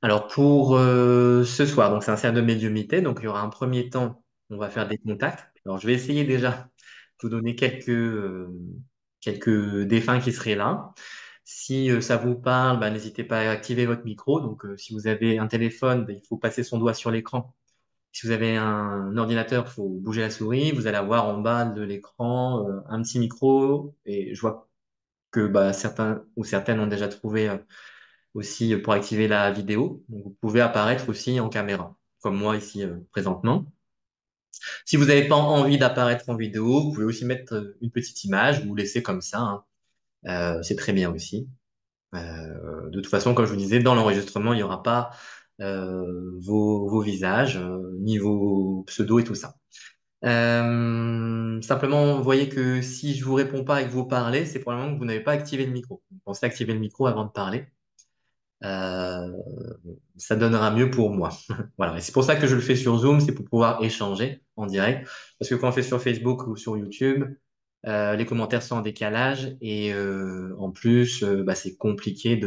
Alors pour ce soir, donc c'est un cercle de médiumnité, donc il y aura un premier temps, on va faire des contacts. Alors je vais essayer déjà de vous donner quelques défunts qui seraient là. Si ça vous parle, bah, n'hésitez pas à activer votre micro. Donc si vous avez un téléphone, bah, il faut passer son doigt sur l'écran. Si vous avez un ordinateur, il faut bouger la souris. Vous allez avoir en bas de l'écran un petit micro. Et je vois que bah, certains ou certaines ont déjà trouvé aussi pour activer la vidéo. Donc, vous pouvez apparaître aussi en caméra, comme moi ici présentement. Si vous n'avez pas envie d'apparaître en vidéo, vous pouvez aussi mettre une petite image, vous laisser comme ça, hein. C'est très bien aussi. De toute façon, comme je vous disais, dans l'enregistrement, il n'y aura pas vos visages, ni vos pseudos et tout ça. Simplement, vous voyez que si je vous réponds pas et que vous parlez, c'est probablement que vous n'avez pas activé le micro. Vous pensez activer le micro avant de parler. Euh, Ça donnera mieux pour moi. Voilà. Et c'est pour ça que je le fais sur Zoom, c'est pour pouvoir échanger en direct. Parce que quand on fait sur Facebook ou sur YouTube, les commentaires sont en décalage et en plus, bah, c'est compliqué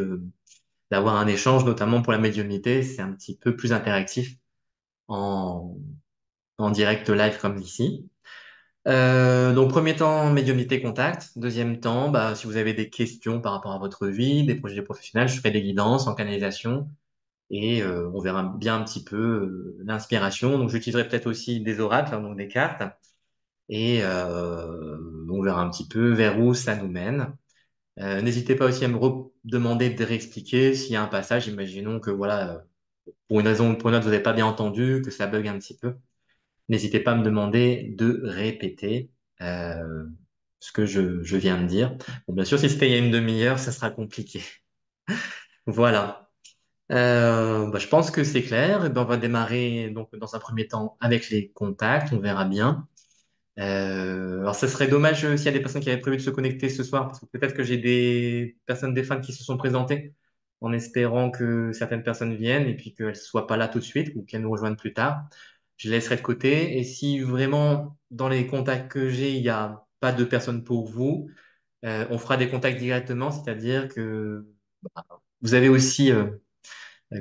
d'avoir un échange, notamment pour la médiumnité. C'est un petit peu plus interactif en, en direct live comme ici. Donc, premier temps, médiumnité contact. Deuxième temps, bah, si vous avez des questions par rapport à votre vie, des projets professionnels, je ferai des guidances en canalisation et on verra bien un petit peu l'inspiration. Donc, j'utiliserai peut-être aussi des oracles, hein, donc des cartes, et on verra un petit peu vers où ça nous mène. N'hésitez pas aussi à me demander de réexpliquer s'il y a un passage, imaginons que voilà, pour une raison ou pour une autre, vous n'avez pas bien entendu, que ça bug un petit peu. N'hésitez pas à me demander de répéter euh, ce que je viens de dire. Bon, bien sûr, si c'était il y a une demi-heure, ça sera compliqué. Voilà. Bah, je pense que c'est clair. Et ben, on va démarrer donc dans un premier temps avec les contacts. On verra bien. Alors, ça serait dommage s'il y a des personnes qui avaient prévu de se connecter ce soir, parce que peut-être que j'ai des personnes, des fans qui se sont présentées en espérant que certaines personnes viennent et puis qu'elles soient pas là tout de suite ou qu'elles nous rejoignent plus tard. Je laisserai de côté. Et si vraiment dans les contacts que j'ai, il n'y a pas de personnes pour vous, on fera des contacts directement, c'est-à-dire que bah, vous avez aussi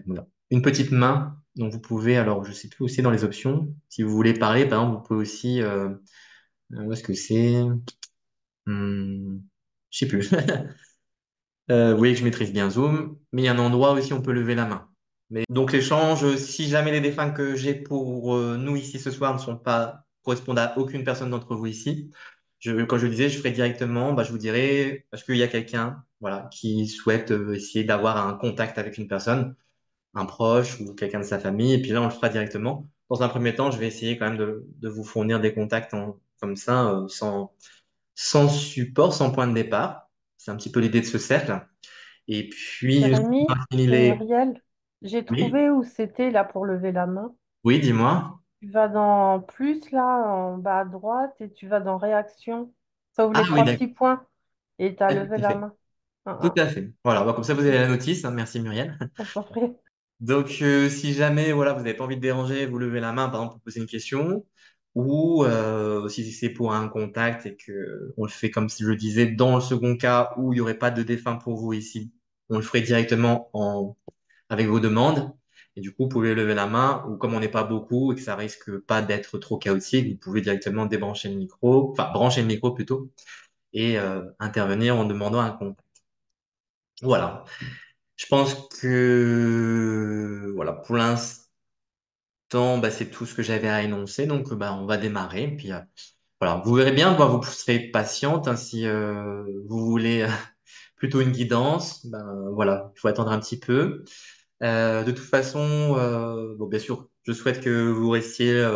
voilà, une petite main. Donc vous pouvez, alors je sais plus où c'est dans les options. Si vous voulez parler, par exemple, vous pouvez aussi, où est-ce que c'est? Je sais plus. Vous voyez que je maîtrise bien Zoom, mais il y a un endroit aussi où on peut lever la main. Mais donc l'échange, si jamais les défunts que j'ai pour nous ici ce soir ne sont pas correspondent à aucune personne d'entre vous ici, quand je disais, je ferai directement, bah, je vous dirai, est-ce qu'il y a quelqu'un, voilà, qui souhaite essayer d'avoir un contact avec une personne, un proche ou quelqu'un de sa famille, et puis là on le fera directement. Dans un premier temps, je vais essayer quand même de vous fournir des contacts comme ça, sans support, sans point de départ. C'est un petit peu l'idée de ce cercle. Et puis, une fois qu'on Jérémy, a fini c'est les... Muriel. J'ai Oui, trouvé où c'était là pour lever la main. oui, dis-moi. Tu vas dans plus là, en bas à droite, et tu vas dans réaction. Ça ouvre Ah les oui, trois d'accord. petits points et tu as Ouais, levé tout à la fait. main. Tout à fait. Voilà, bah, comme ça, vous avez la notice, hein. Merci, Muriel. On s'en prie. Donc, si jamais voilà, vous n'avez pas envie de déranger, vous levez la main, par exemple, pour poser une question, ou si c'est pour un contact et que on le fait comme si je le disais, dans le second cas où il n'y aurait pas de défunt pour vous ici, on le ferait directement avec vos demandes. Et du coup, vous pouvez lever la main, ou comme on n'est pas beaucoup et que ça risque pas d'être trop chaotique, vous pouvez directement débrancher le micro, enfin brancher le micro plutôt, et intervenir en demandant un contact. Voilà. Je pense que voilà, pour l'instant, bah, c'est tout ce que j'avais à énoncer. Donc, bah, on va démarrer. Puis, voilà, vous verrez bien, bah, vous serez patiente, hein, si vous voulez plutôt une guidance. Ben, voilà, il faut attendre un petit peu. De toute façon, bon, bien sûr, je souhaite que vous restiez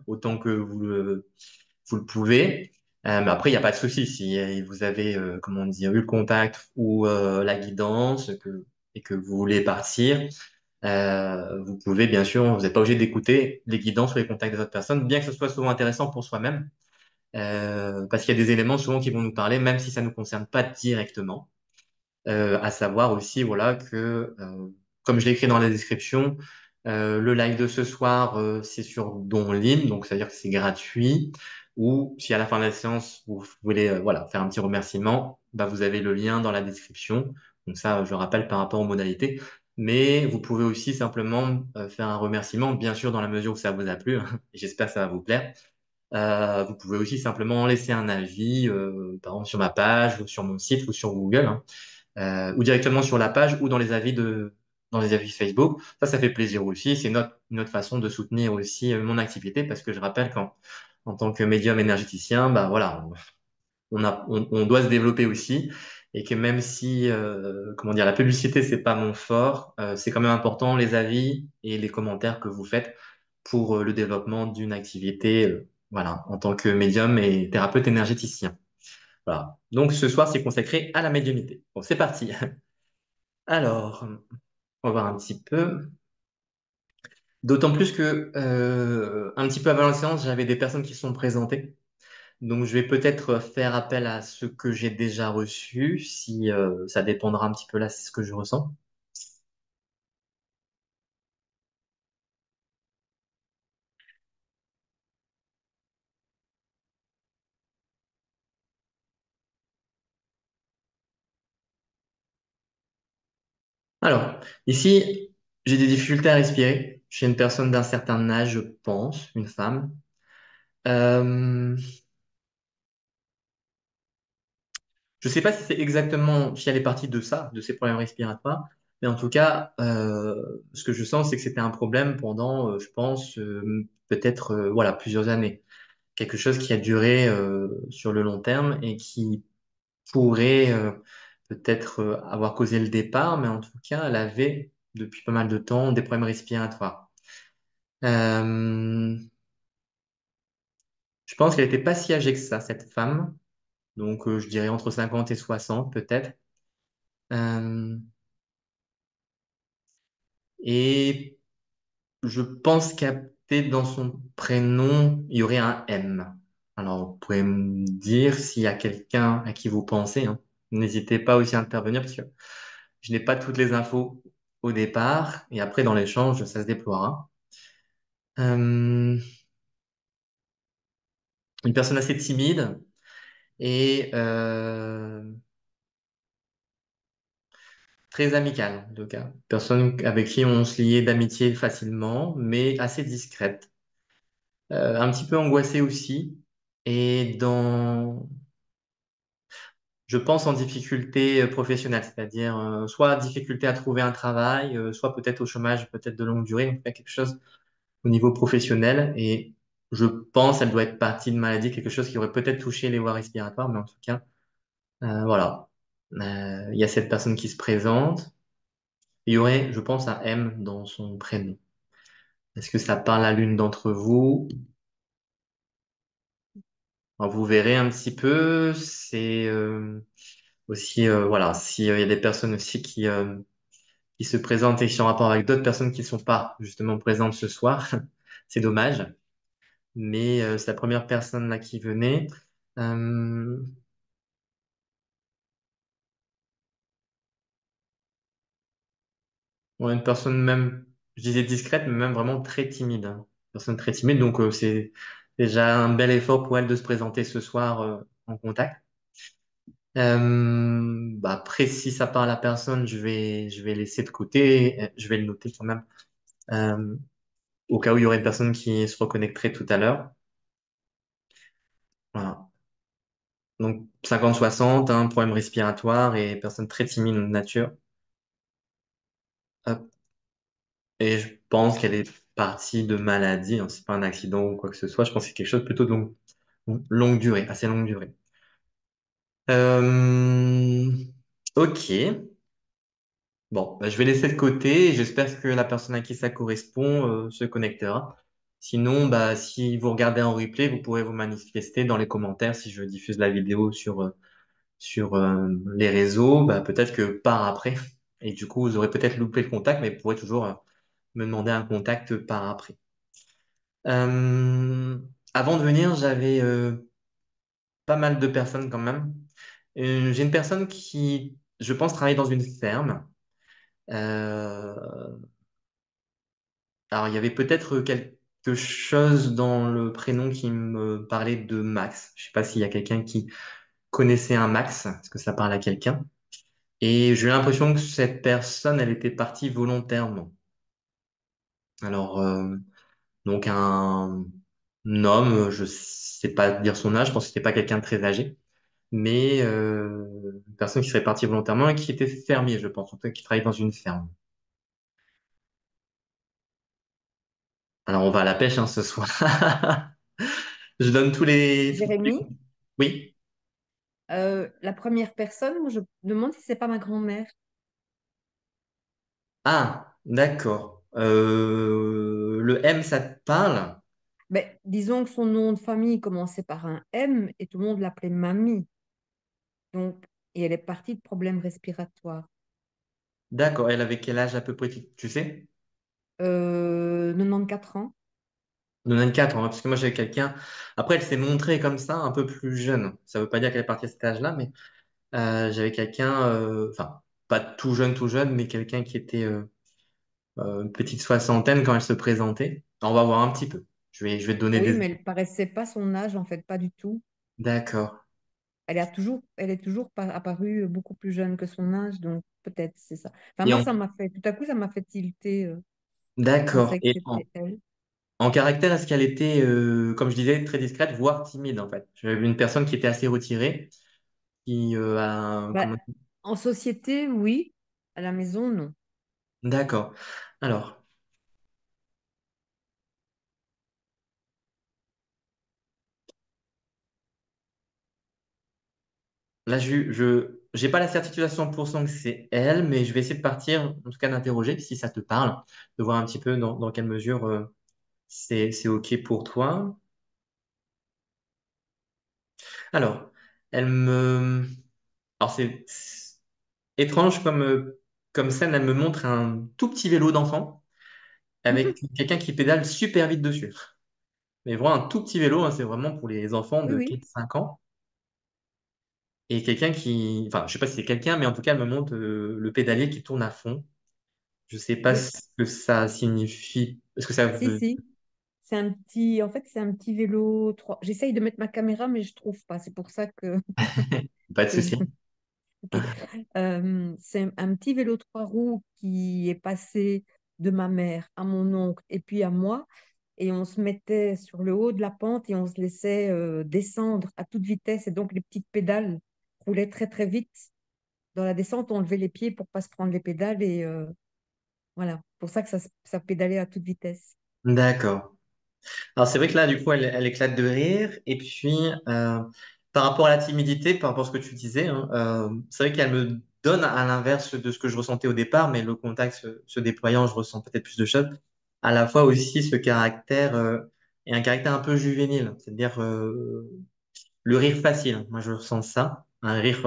autant que vous le pouvez. Mais après, il n'y a pas de souci. Si vous avez, comment dire, eu le contact ou la guidance et que vous voulez partir, vous pouvez, bien sûr, vous n'êtes pas obligé d'écouter les guidances ou les contacts des autres personnes, bien que ce soit souvent intéressant pour soi-même, parce qu'il y a des éléments souvent qui vont nous parler, même si ça ne nous concerne pas directement. À savoir aussi, voilà, que, comme je l'ai écrit dans la description, le live de ce soir, c'est sur Don Lim, donc c'est-à-dire que c'est gratuit. Ou si à la fin de la séance, vous voulez, voilà, faire un petit remerciement, bah, vous avez le lien dans la description. Donc ça, je rappelle par rapport aux modalités. Mais vous pouvez aussi simplement faire un remerciement, bien sûr dans la mesure où ça vous a plu, et j'espère que ça va vous plaire. Vous pouvez aussi simplement laisser un avis, par exemple sur ma page, ou sur mon site, ou sur Google, hein, ou directement sur la page, ou dans les avis Facebook. Ça fait plaisir aussi. C'est une autre façon de soutenir aussi mon activité, parce que je rappelle en tant que médium énergéticien, bah voilà, on doit se développer aussi, et que même si, comment dire, la publicité, c'est pas mon fort, c'est quand même important les avis et les commentaires que vous faites pour le développement d'une activité, voilà, en tant que médium et thérapeute énergéticien. Voilà. Donc ce soir, c'est consacré à la médiumnité. Bon, c'est parti. Alors, on va voir un petit peu. D'autant plus que, un petit peu avant la séance, j'avais des personnes qui se sont présentées. Donc, je vais peut-être faire appel à ce que j'ai déjà reçu, si ça dépendra un petit peu là, c'est ce que je ressens. Alors, ici, j'ai des difficultés à respirer. Je suis une personne d'un certain âge, je pense, une femme. Euh, je ne sais pas si c'est exactement, si elle est partie de ça, de ces problèmes respiratoires, mais en tout cas, ce que je sens, c'est que c'était un problème pendant, je pense, peut-être, voilà, plusieurs années. Quelque chose qui a duré sur le long terme et qui pourrait peut-être avoir causé le départ, mais en tout cas, elle avait depuis pas mal de temps des problèmes respiratoires. Euh, je pense qu'elle n'était pas si âgée que ça, cette femme. Donc, je dirais entre 50 et 60 peut-être. Euh, et je pense capter dans son prénom, il y aurait un M. Alors, vous pouvez me dire s'il y a quelqu'un à qui vous pensez, hein. N'hésitez pas aussi à intervenir parce que je n'ai pas toutes les infos au départ et après dans l'échange, ça se déploiera. Euh, une personne assez timide et très amicale, en tout cas. Personne avec qui on se liait d'amitié facilement, mais assez discrète. Un petit peu angoissée aussi et je pense en difficulté professionnelle, c'est-à-dire soit difficulté à trouver un travail, soit peut-être au chômage, peut-être de longue durée, en fait quelque chose au niveau professionnel. Et je pense qu'elle doit être partie de maladie, quelque chose qui aurait peut-être touché les voies respiratoires, mais en tout cas, voilà. Il y a cette personne qui se présente. Il y aurait, je pense, un M dans son prénom. Est-ce que ça parle à l'une d'entre vous? Alors, vous verrez un petit peu. C'est aussi, voilà, s'il y a des personnes aussi qui se présentent et qui sont en rapport avec d'autres personnes qui ne sont pas justement présentes ce soir, c'est dommage. Mais c'est la première personne là qui venait. Euh, ouais, une personne même, je disais discrète, mais même vraiment très timide, hein. Une personne très timide, donc c'est déjà un bel effort pour elle de se présenter ce soir en contact. Bah après, si ça parle à la personne, je vais laisser de côté, je vais le noter quand même, euh, au cas où il y aurait une personne qui se reconnecterait tout à l'heure. Voilà. Donc 50-60, hein, problème respiratoire et personne très timide de nature. Hop. Et je pense qu'elle est partie de maladie, hein, c'est pas un accident ou quoi que ce soit. Je pense que c'est quelque chose plutôt de longue durée, assez longue durée. Euh, ok. Bon, bah, je vais laisser de côté et j'espère que la personne à qui ça correspond se connectera. Sinon, bah, si vous regardez en replay, vous pourrez vous manifester dans les commentaires si je diffuse la vidéo sur les réseaux, bah, peut-être que par après. Et du coup, vous aurez peut-être loupé le contact, mais vous pourrez toujours me demander un contact par après. Euh, avant de venir, j'avais pas mal de personnes quand même. J'ai une personne qui, je pense, travaille dans une ferme. Euh, alors, il y avait peut-être quelque chose dans le prénom qui me parlait de Max. Je sais pas s'il y a quelqu'un qui connaissait un Max. Est-ce que ça parle à quelqu'un? Et j'ai eu l'impression que cette personne, elle était partie volontairement. Alors, donc un homme, je sais pas dire son âge, je pense que c'était pas quelqu'un de très âgé, mais une personne qui serait partie volontairement et qui était fermier, je pense, en tout cas qui travaillait dans une ferme. Alors, on va à la pêche, hein, ce soir. Je donne tous les... Jérémy, Oui. la première personne, moi, je me demande si c'est pas ma grand-mère. Ah, d'accord. Le M, ça te parle? Ben, disons que son nom de famille commençait par un M et tout le monde l'appelait Mamie. Donc, et elle est partie de problèmes respiratoires. D'accord. Elle avait quel âge à peu près, tu sais? 94 ans. 94, hein, parce que moi j'avais quelqu'un. Après, elle s'est montrée comme ça, un peu plus jeune. Ça veut pas dire qu'elle est partie à cet âge-là, mais j'avais quelqu'un, enfin, pas tout jeune, mais quelqu'un qui était une petite soixantaine quand elle se présentait. Alors, on va voir un petit peu. Je vais te donner Oui, des... mais elle paraissait pas son âge, en fait, pas du tout. D'accord. Elle est toujours apparue beaucoup plus jeune que son âge, donc peut-être c'est ça. Enfin, Et moi, en... ça m'a fait, tout à coup, ça m'a fait tilter. Je D'accord. pensais que Et c'était elle. en caractère, est-ce qu'elle était, comme je disais, très discrète, voire timide en fait? J'avais vu une personne qui était assez retirée, qui Bah, comment... en société, oui. À la maison, non. D'accord. Alors, là, j'ai pas la certitude à 100% que c'est elle, mais je vais essayer de partir, en tout cas d'interroger, si ça te parle, de voir un petit peu dans quelle mesure c'est OK pour toi. Alors, elle me... Alors, c'est étrange comme scène, elle me montre un tout petit vélo d'enfant avec quelqu'un qui pédale super vite dessus. Mais vraiment un tout petit vélo, hein, c'est vraiment pour les enfants Oui, de oui, 4 5 ans. Et quelqu'un qui... Enfin, je sais pas si c'est quelqu'un, mais en tout cas, elle me montre le pédalier qui tourne à fond. Je sais pas oui. ce que ça signifie. Est-ce que ça Si, veut... si. C'est un petit, en fait, c'est un petit vélo 3. J'essaye de mettre ma caméra, mais je trouve pas. C'est pour ça que, Pas de que je... souci. Ok. C'est un petit vélo 3 roues qui est passé de ma mère à mon oncle et puis à moi. Et on se mettait sur le haut de la pente et on se laissait descendre à toute vitesse. Et donc, les petites pédales roulaient très, très vite. Dans la descente, on levait les pieds pour pas se prendre les pédales. Et voilà, pour ça que ça pédalait à toute vitesse. D'accord. Alors c'est vrai que là, du coup, elle éclate de rire. Et puis, par rapport à la timidité, par rapport à ce que tu disais, hein, c'est vrai qu'elle me donne à l'inverse de ce que je ressentais au départ, mais le contact se déployant, je ressens peut-être plus de choses. À la fois aussi ce caractère est un caractère un peu juvénile, c'est-à-dire le rire facile. Moi, je ressens ça, un rire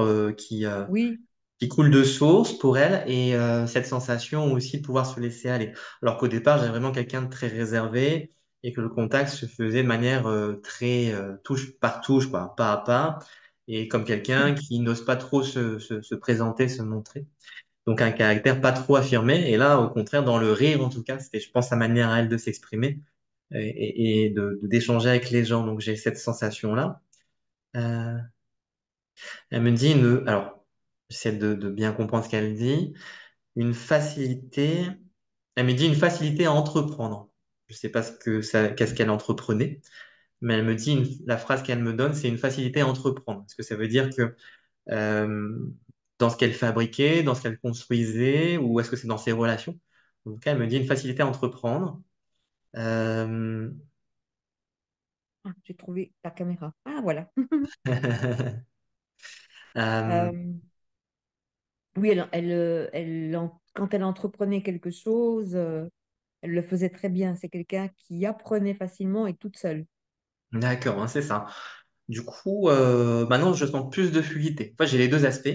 Oui, qui coule de source pour elle et cette sensation aussi de pouvoir se laisser aller. Alors qu'au départ, j'avais vraiment quelqu'un de très réservé et que le contact se faisait de manière très touche par touche, quoi, pas à pas, et comme quelqu'un qui n'ose pas trop se présenter, se montrer. Donc un caractère pas trop affirmé. Et là, au contraire, dans le rire, en tout cas, c'était, je pense, sa manière à elle de s'exprimer et d'échanger avec les gens. Donc j'ai cette sensation-là. Euh, Elle me dit alors, j'essaie de bien comprendre ce qu'elle dit. Une facilité. Elle me dit une facilité à entreprendre. Je sais pas qu'est-ce qu'elle entreprenait, mais elle me dit la phrase qu'elle me donne, c'est une facilité à entreprendre. Est-ce que ça veut dire que euh, dans ce qu'elle fabriquait, dans ce qu'elle construisait, ou est-ce que c'est dans ses relations? En tout cas, elle me dit une facilité à entreprendre. Euh, ah, j'ai trouvé la caméra. Ah, voilà. euh, Euh, oui, quand elle entreprenait quelque chose, elle le faisait très bien. C'est quelqu'un qui apprenait facilement et toute seule. d'accord, hein, c'est ça. Du coup, maintenant, je sens plus de fluidité. Enfin, j'ai les deux aspects.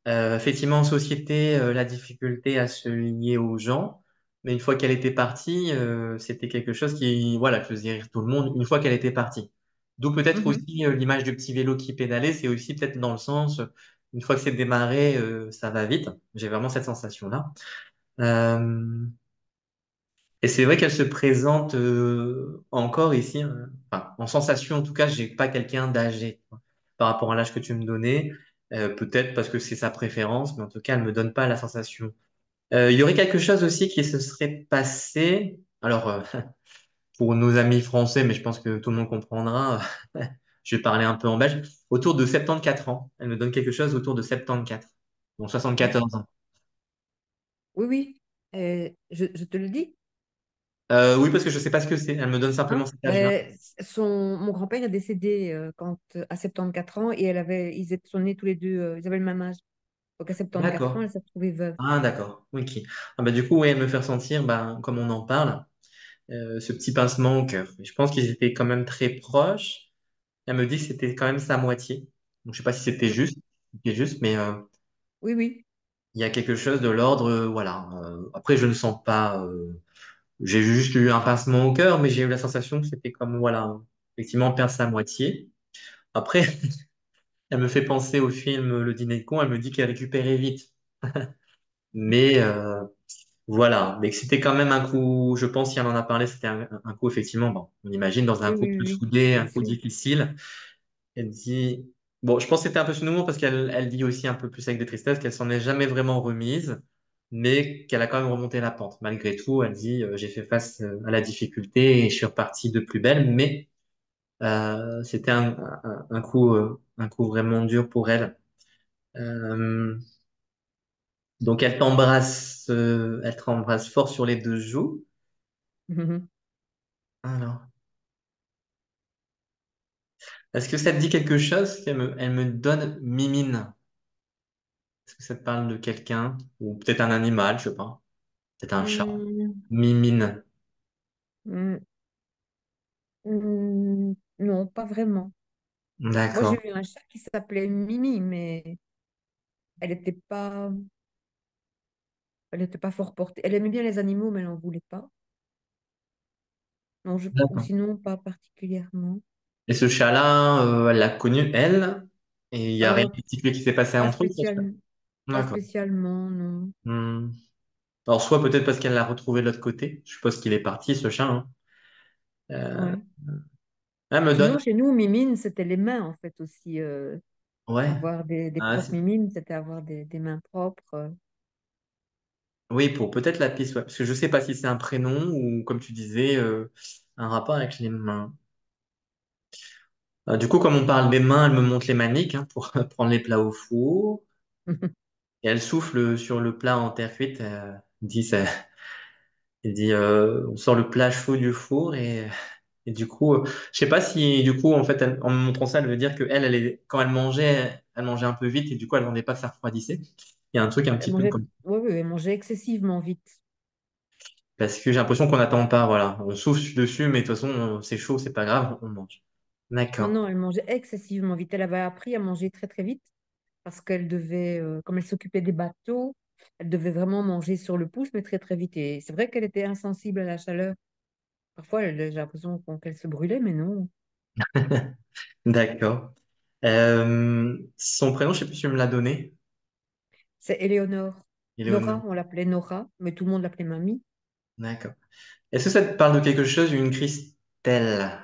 Effectivement, en société, la difficulté à se lier aux gens, mais une fois qu'elle était partie, c'était quelque chose qui, voilà, qui faisait rire tout le monde une fois qu'elle était partie. D'où peut-être Mhm. aussi l'image du petit vélo qui pédalait, c'est aussi peut-être dans le sens, une fois que c'est démarré, ça va vite. J'ai vraiment cette sensation-là. Euh, et c'est vrai qu'elle se présente encore ici, enfin, en sensation en tout cas, j'ai pas quelqu'un d'âgé quoi, par rapport à l'âge que tu me donnais. Peut-être parce que c'est sa préférence, mais en tout cas, elle me donne pas la sensation. Il y aurait quelque chose aussi qui se serait passé. Alors, pour nos amis français, mais je pense que tout le monde comprendra, je vais parler un peu en belge, autour de 74 ans. Elle me donne quelque chose autour de 74. Donc Oui, 74 ans. oui, oui. Je te le dis. Oui, parce que je sais pas ce que c'est. Elle me donne simplement Hein? cet âge-là. Mon grand-père est décédé à 74 ans et sont nés tous les deux, ils avaient le même âge. Donc à 74 ans, D'accord. elle s'est retrouvée veuve. Ah, d'accord. Ok. Ah, bah, du coup, oui, elle me fait ressentir, bah, comme on en parle, ce petit pincement au cœur. Je pense qu'ils étaient quand même très proches. Elle me dit que c'était quand même sa moitié. Donc, je sais pas si Mm. c'était juste, mais Oui, oui. il y a quelque chose de l'ordre, voilà. Après, je ne sens pas. J'ai juste eu un pincement au cœur, mais j'ai eu la sensation que c'était comme, voilà, effectivement, perdre sa moitié. Après, elle me fait penser au film Le Dîner de con. Elle me dit qu'elle récupérait vite. Mais voilà, mais que c'était quand même un coup, je pense, si elle en a parlé, c'était un coup, effectivement, bon, on imagine dans un Oui, oui, couple oui, soudé, bien un coup sûr. difficile. Elle dit, bon, je pense que c'était un peu son humour parce qu'elle dit aussi un peu plus avec des tristesses qu'elle s'en est jamais vraiment remise, mais qu'elle a quand même remonté la pente. Malgré tout, elle dit, j'ai fait face à la difficulté et je suis repartie de plus belle, mais c'était un coup vraiment dur pour elle. Euh, donc elle t'embrasse fort sur les deux joues. Mhm. Alors, est-ce que ça te dit quelque chose? Elle me donne Mimine. Est-ce que ça te parle de quelqu'un? Ou peut-être un animal, je sais pas. Peut-être un chat. Mm, Mimine. mm, non, pas vraiment. Moi, D'accord. j'ai eu un chat qui s'appelait Mimi, mais elle n'était pas, elle était pas fort portée. Elle aimait bien les animaux, mais elle n'en voulait pas. Non, ou D'accord. sinon, pas particulièrement. Et ce chat-là, elle l'a connu, elle, et il y a rien Euh, de particulier qui s'est passé pas entre eux, ce chat. spécial, pas D'accord. spécialement, non. Hmm. Alors, soit peut-être parce qu'elle l'a retrouvé de l'autre côté. Je suppose qu'il est parti, ce chat, hein. Euh, Ouais. Elle me donne. Sinon, chez nous, Mimine, c'était les mains, en fait, aussi. Ouais. Avoir des Ah, propres mimines, c'était avoir des mains propres. oui, pour peut-être la piste, ouais. Parce que je sais pas si c'est un prénom ou, comme tu disais, un rapport avec les mains. Du coup, comme on parle des mains, elle me montre les maniques hein, pour prendre les plats au four. Et elle souffle sur le plat en terre cuite. Elle dit on sort le plat chaud du four. Et du coup, je sais pas si, du coup, en fait, en me montrant ça, elle veut dire que quand elle mangeait un peu vite et du coup, elle ne demandait pas que ça refroidissait. Il y a un truc un Elle petit peu mangeait, comme. ouais, ouais, elle mangeait excessivement vite. Parce que j'ai l'impression qu'on n'attend pas, voilà. On souffle dessus, mais de toute façon, c'est chaud, c'est pas grave, on mange. Non, D'accord. non, elle mangeait excessivement vite. Elle avait appris à manger très, très vite parce qu'elle devait, comme elle s'occupait des bateaux, elle devait vraiment manger sur le pouce, mais très, très vite. Et c'est vrai qu'elle était insensible à la chaleur. Parfois, j'ai l'impression qu'elle se brûlait, mais non. D'accord. Son prénom, je sais plus si tu me l'as donné. C'est Éléonore. Éléonore. Nora, on l'appelait Nora, mais tout le monde l'appelait Mamie. D'accord. Est-ce que ça te parle de quelque chose, une Christelle?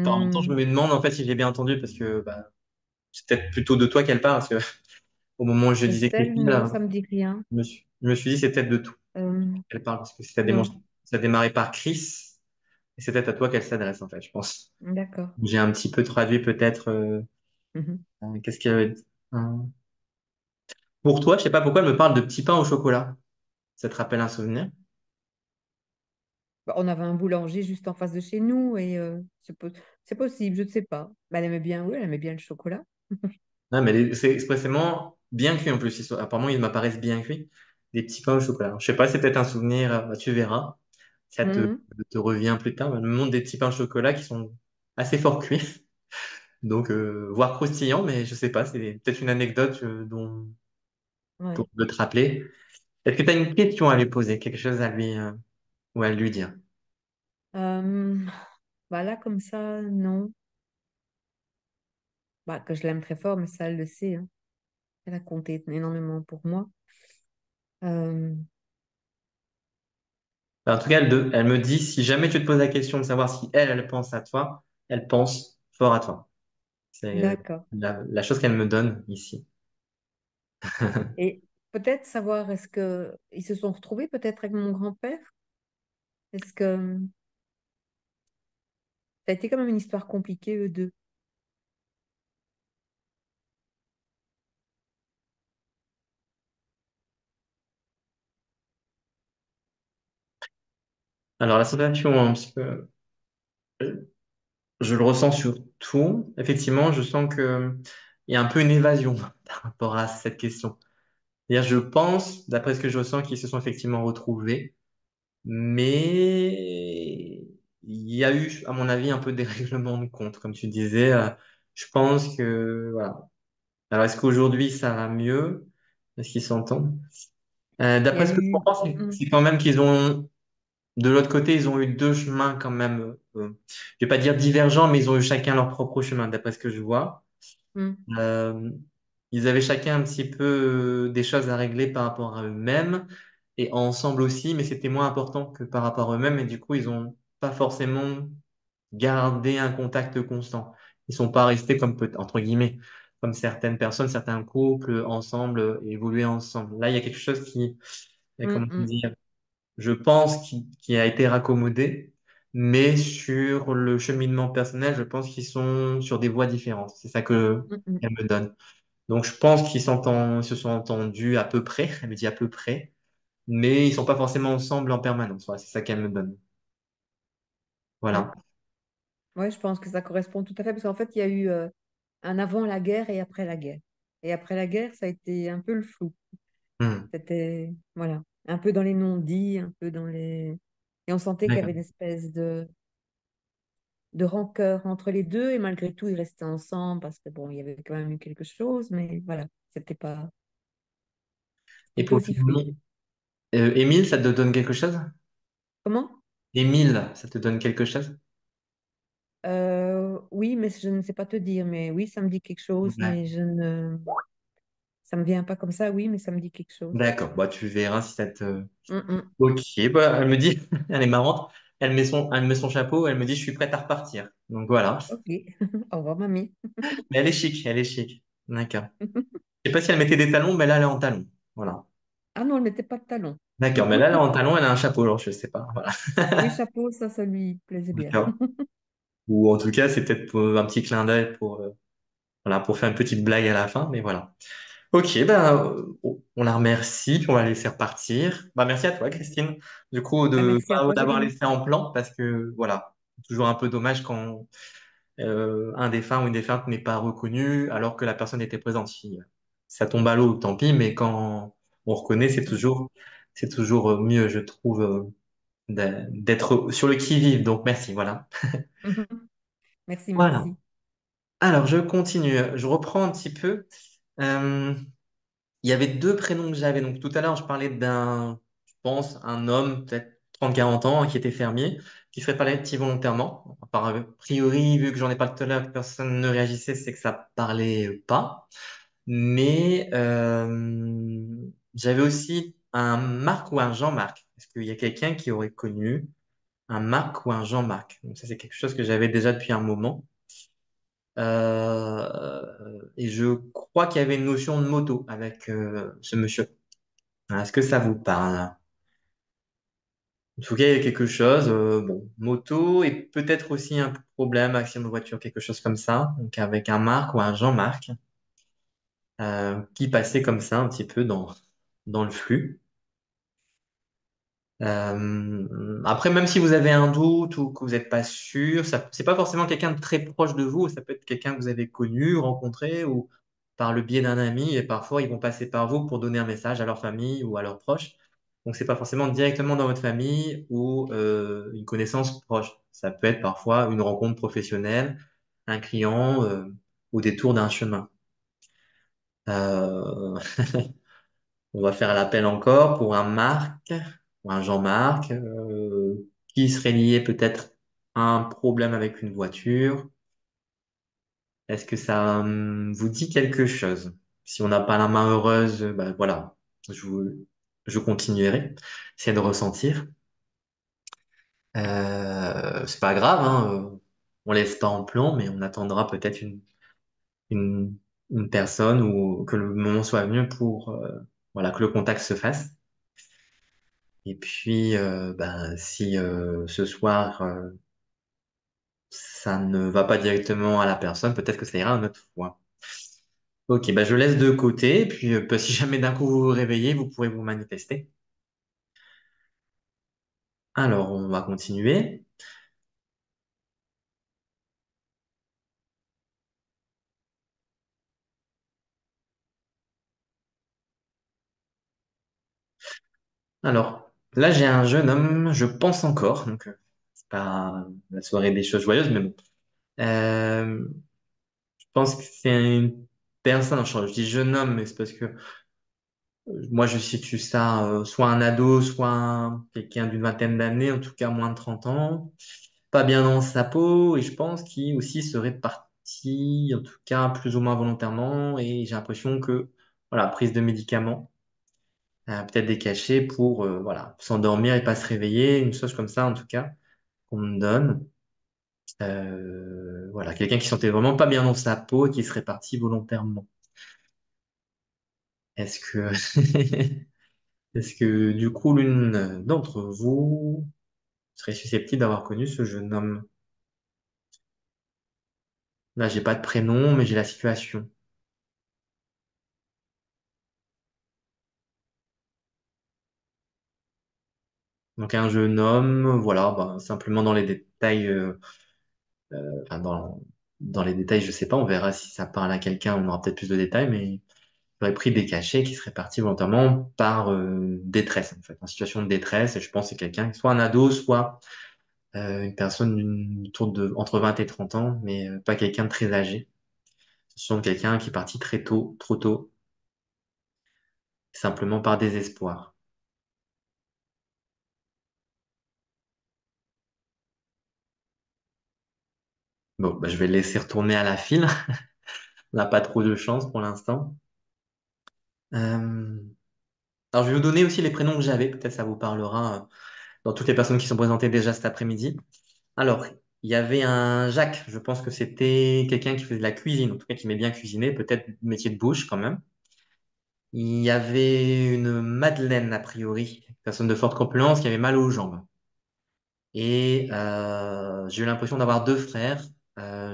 Enfin, en même temps, je Hmm, me demande en fait si j'ai bien entendu parce que bah, c'est peut-être plutôt de toi qu'elle parle parce que au moment où je disais Christelle, Christelle, non, ça me dit rien. je me suis dit c'est peut-être de tout Euh, qu'elle parle parce que non, ça a démarré par Chris et c'est peut-être à toi qu'elle s'adresse en fait, je pense. d'accord. J'ai un petit peu traduit peut-être Mhm. qu'est-ce qu'elle veut dire. Pour toi, je sais pas pourquoi elle me parle de petits pains au chocolat. Ça te rappelle un souvenir? Bah, on avait un boulanger juste en face de chez nous et c'est possible, je ne sais pas. Bah, elle aimait bien, oui, elle aimait bien le chocolat. Non, mais c'est expressément bien cuit en plus. Apparemment, ils m'apparaissent bien cuits. Des petits pains au chocolat. Je sais pas, c'est peut-être un souvenir, bah, tu verras. Ça Mhm. te revient plus tard. Elle me montre des petits pains au chocolat qui sont assez fort cuits. Donc, voire croustillants, mais je sais pas, c'est peut-être une anecdote pour Ouais. te rappeler. Est-ce que tu as une question à lui poser, quelque chose à lui, ou à lui dire? Euh, Bah là, comme ça, non. Bah, que je l'aime très fort, mais ça, elle le sait, hein. Elle a compté énormément pour moi. Euh, En tout cas, elle me dit, si jamais tu te poses la question de savoir si elle pense à toi, elle pense fort à toi. C'est D'accord. la chose qu'elle me donne ici. Et peut-être savoir, est-ce que ils se sont retrouvés peut-être avec mon grand-père? Est-ce que ça a été quand même une histoire compliquée, eux deux? Alors, la sensation, un petit peu, je le ressens sur tout. Effectivement, je sens que il y a un peu une évasion par rapport à cette question. C'est-à-dire, je pense, d'après ce que je ressens, qu'ils se sont effectivement retrouvés, mais il y a eu, à mon avis, un peu des règlements de compte, comme tu disais. Je pense que, voilà. Alors, est-ce qu'aujourd'hui, ça va mieux? Est-ce qu'ils s'entendent? Il y a D'après ce que je eu... comprends, c'est quand même qu'ils ont, de l'autre côté, ils ont eu deux chemins quand même, je vais pas dire divergents, mais ils ont eu chacun leur propre chemin, d'après ce que je vois. Mm, Euh, Ils avaient chacun un petit peu des choses à régler par rapport à eux-mêmes et ensemble aussi, mais c'était moins important que par rapport à eux-mêmes et du coup, ils ont pas forcément gardé un contact constant. Ils sont pas restés comme entre guillemets, comme certaines personnes, certains couples ensemble, évoluer ensemble. Là, il y a quelque chose qui, mm, comment mm, dire, je pense, qui a été raccommodé, mais sur le cheminement personnel, je pense qu'ils sont sur des voies différentes. C'est ça que mm, mm, qu'elle me donne. Donc, je pense ils se sont entendus à peu près, elle me dit à peu près, mais ils sont pas forcément ensemble en permanence. Voilà, c'est ça qu'elle me donne. mm. Voilà. Ouais, je pense que ça correspond tout à fait, parce qu'en fait, il y a eu un avant la guerre et après la guerre. Et après la guerre, ça a été un peu le flou. Hmm. C'était, voilà, un peu dans les non-dits, un peu dans les... Et on sentait qu'il y avait D'accord. une espèce de rancœur entre les deux, et malgré tout, ils restaient ensemble, parce que bon, il y avait quand même eu quelque chose, mais voilà, Et c'était pas pour aussi fluide. finir, Émile, ça te donne quelque chose? Comment? Émile, ça te donne quelque chose? Oui, mais je ne sais pas te dire, mais oui, ça me dit quelque chose, Ouais. mais je ne... Ça me vient pas comme ça, oui, mais ça me dit quelque chose. D'accord. Bah, tu verras si ça te. Hum, hum. Ok. Bah, elle me dit, elle est marrante. Elle met son chapeau. Elle me dit, je suis prête à repartir. Donc voilà. Ok. Au revoir, mamie. Mais elle est chic. Elle est chic. D'accord. Je sais pas si elle mettait des talons, mais là, elle est en talons. Voilà. Ah non, elle mettait pas de talons. D'accord. Mais là, elle est en talons. Elle a un chapeau. Alors, je sais pas. Voilà. Oui, chapeau, ça lui plaisait bien. D'accord. Ou en tout cas, c'est peut-être pour un petit clin d'œil pour, voilà, pour faire une petite blague à la fin, mais voilà. Ok, ben, on la remercie, puis on va la laisser repartir. Bah, merci à toi, Christine, du coup, Ben, merci à toi, d'avoir Jérémy. laissé en plan, parce que voilà, c'est toujours un peu dommage quand un défunt ou une défunte n'est pas reconnu alors que la personne était présente. Si ça tombe à l'eau, tant pis, mais quand on reconnaît, c'est toujours mieux, je trouve, d'être sur le qui-vive. Donc, merci, voilà. Merci, Voilà. merci. Alors, je continue. Je reprends un petit peu. Euh, il y avait deux prénoms que j'avais. Donc, tout à l'heure, je parlais d'un, je pense, un homme, peut-être 30 40 ans, qui était fermier, qui serait parti volontairement. A priori, vu que j'en ai pas tout à l'heure, que personne ne réagissait, c'est que ça parlait pas. Mais j'avais aussi un Marc ou un Jean-Marc. Est-ce qu'il y a quelqu'un qui aurait connu un Marc ou un Jean-Marc? Donc, ça, c'est quelque chose que j'avais déjà depuis un moment. Et je crois qu'il y avait une notion de moto avec ce monsieur. Est-ce que ça vous parle? En tout cas, il y a quelque chose, bon, moto et peut-être aussi un problème, accident de voiture, quelque chose comme ça. Donc avec un Marc ou un Jean-Marc qui passait comme ça un petit peu dans le flux. Après, même si vous avez un doute ou que vous n'êtes pas sûr, ça, c'est pas forcément quelqu'un de très proche de vous, ça peut être quelqu'un que vous avez connu, rencontré ou par le biais d'un ami et parfois ils vont passer par vous pour donner un message à leur famille ou à leurs proches. Donc c'est pas forcément directement dans votre famille ou une connaissance proche. Ça peut être parfois une rencontre professionnelle, un client au détour d'un chemin. Euh, On va faire l'appel encore pour un Marc ou un Jean-Marc qui serait lié peut-être à un problème avec une voiture. Est-ce que ça vous dit quelque chose? Si on n'a pas la main heureuse, ben voilà, je, vous- je continuerai. C'est de ressentir. C'est pas grave, hein, on laisse pas en plan, mais on attendra peut-être une une, une personne ou que le moment soit venu pour voilà, que le contact se fasse. Et puis, ben, si ce soir, ça ne va pas directement à la personne, peut-être que ça ira une autre fois. Ok, bah je laisse de côté, et puis bah, si jamais d'un coup vous vous réveillez, vous pourrez vous manifester. Alors, on va continuer. Alors, là, j'ai un jeune homme, je pense encore, donc c'est pas la soirée des choses joyeuses, mais bon. Je pense que c'est une personne, je dis jeune homme, mais c'est parce que moi je situe ça soit un ado, soit quelqu'un d'une vingtaine d'années, en tout cas moins de 30 ans, pas bien dans sa peau, et je pense qu'il aussi serait parti, en tout cas plus ou moins volontairement, et j'ai l'impression que, voilà, prise de médicaments, peut-être des cachets pour, voilà, s'endormir et pas se réveiller, une chose comme ça en tout cas, qu'on me donne. Voilà, quelqu'un qui sentait vraiment pas bien dans sa peau et qui serait parti volontairement. Est-ce que, est-ce que du coup, l'une d'entre vous serait susceptible d'avoir connu ce jeune homme? Là, j'ai pas de prénom, mais j'ai la situation. Donc, un jeune homme, voilà, bah, simplement dans les détails, enfin, dans les détails, je sais pas, on verra si ça parle à quelqu'un, on aura peut-être plus de détails, mais j'aurais pris des cachets qui seraient partis volontairement par détresse, en fait, en situation de détresse, et je pense que c'est quelqu'un, soit un ado, soit une personne autour de, entre 20 et 30 ans, mais pas quelqu'un de très âgé. Ce sont quelqu'un qui est parti très tôt, trop tôt, simplement par désespoir. Bon, bah, je vais le laisser retourner à la file. On n'a pas trop de chance pour l'instant. Euh, alors, je vais vous donner aussi les prénoms que j'avais. Peut-être ça vous parlera dans toutes les personnes qui sont présentées déjà cet après-midi. Alors, il y avait un Jacques. Je pense que c'était quelqu'un qui faisait de la cuisine, en tout cas qui aimait bien cuisiner, peut-être métier de bouche quand même. Il y avait une Madeleine, a priori, personne de forte corpulence qui avait mal aux jambes. Et j'ai eu l'impression d'avoir deux frères,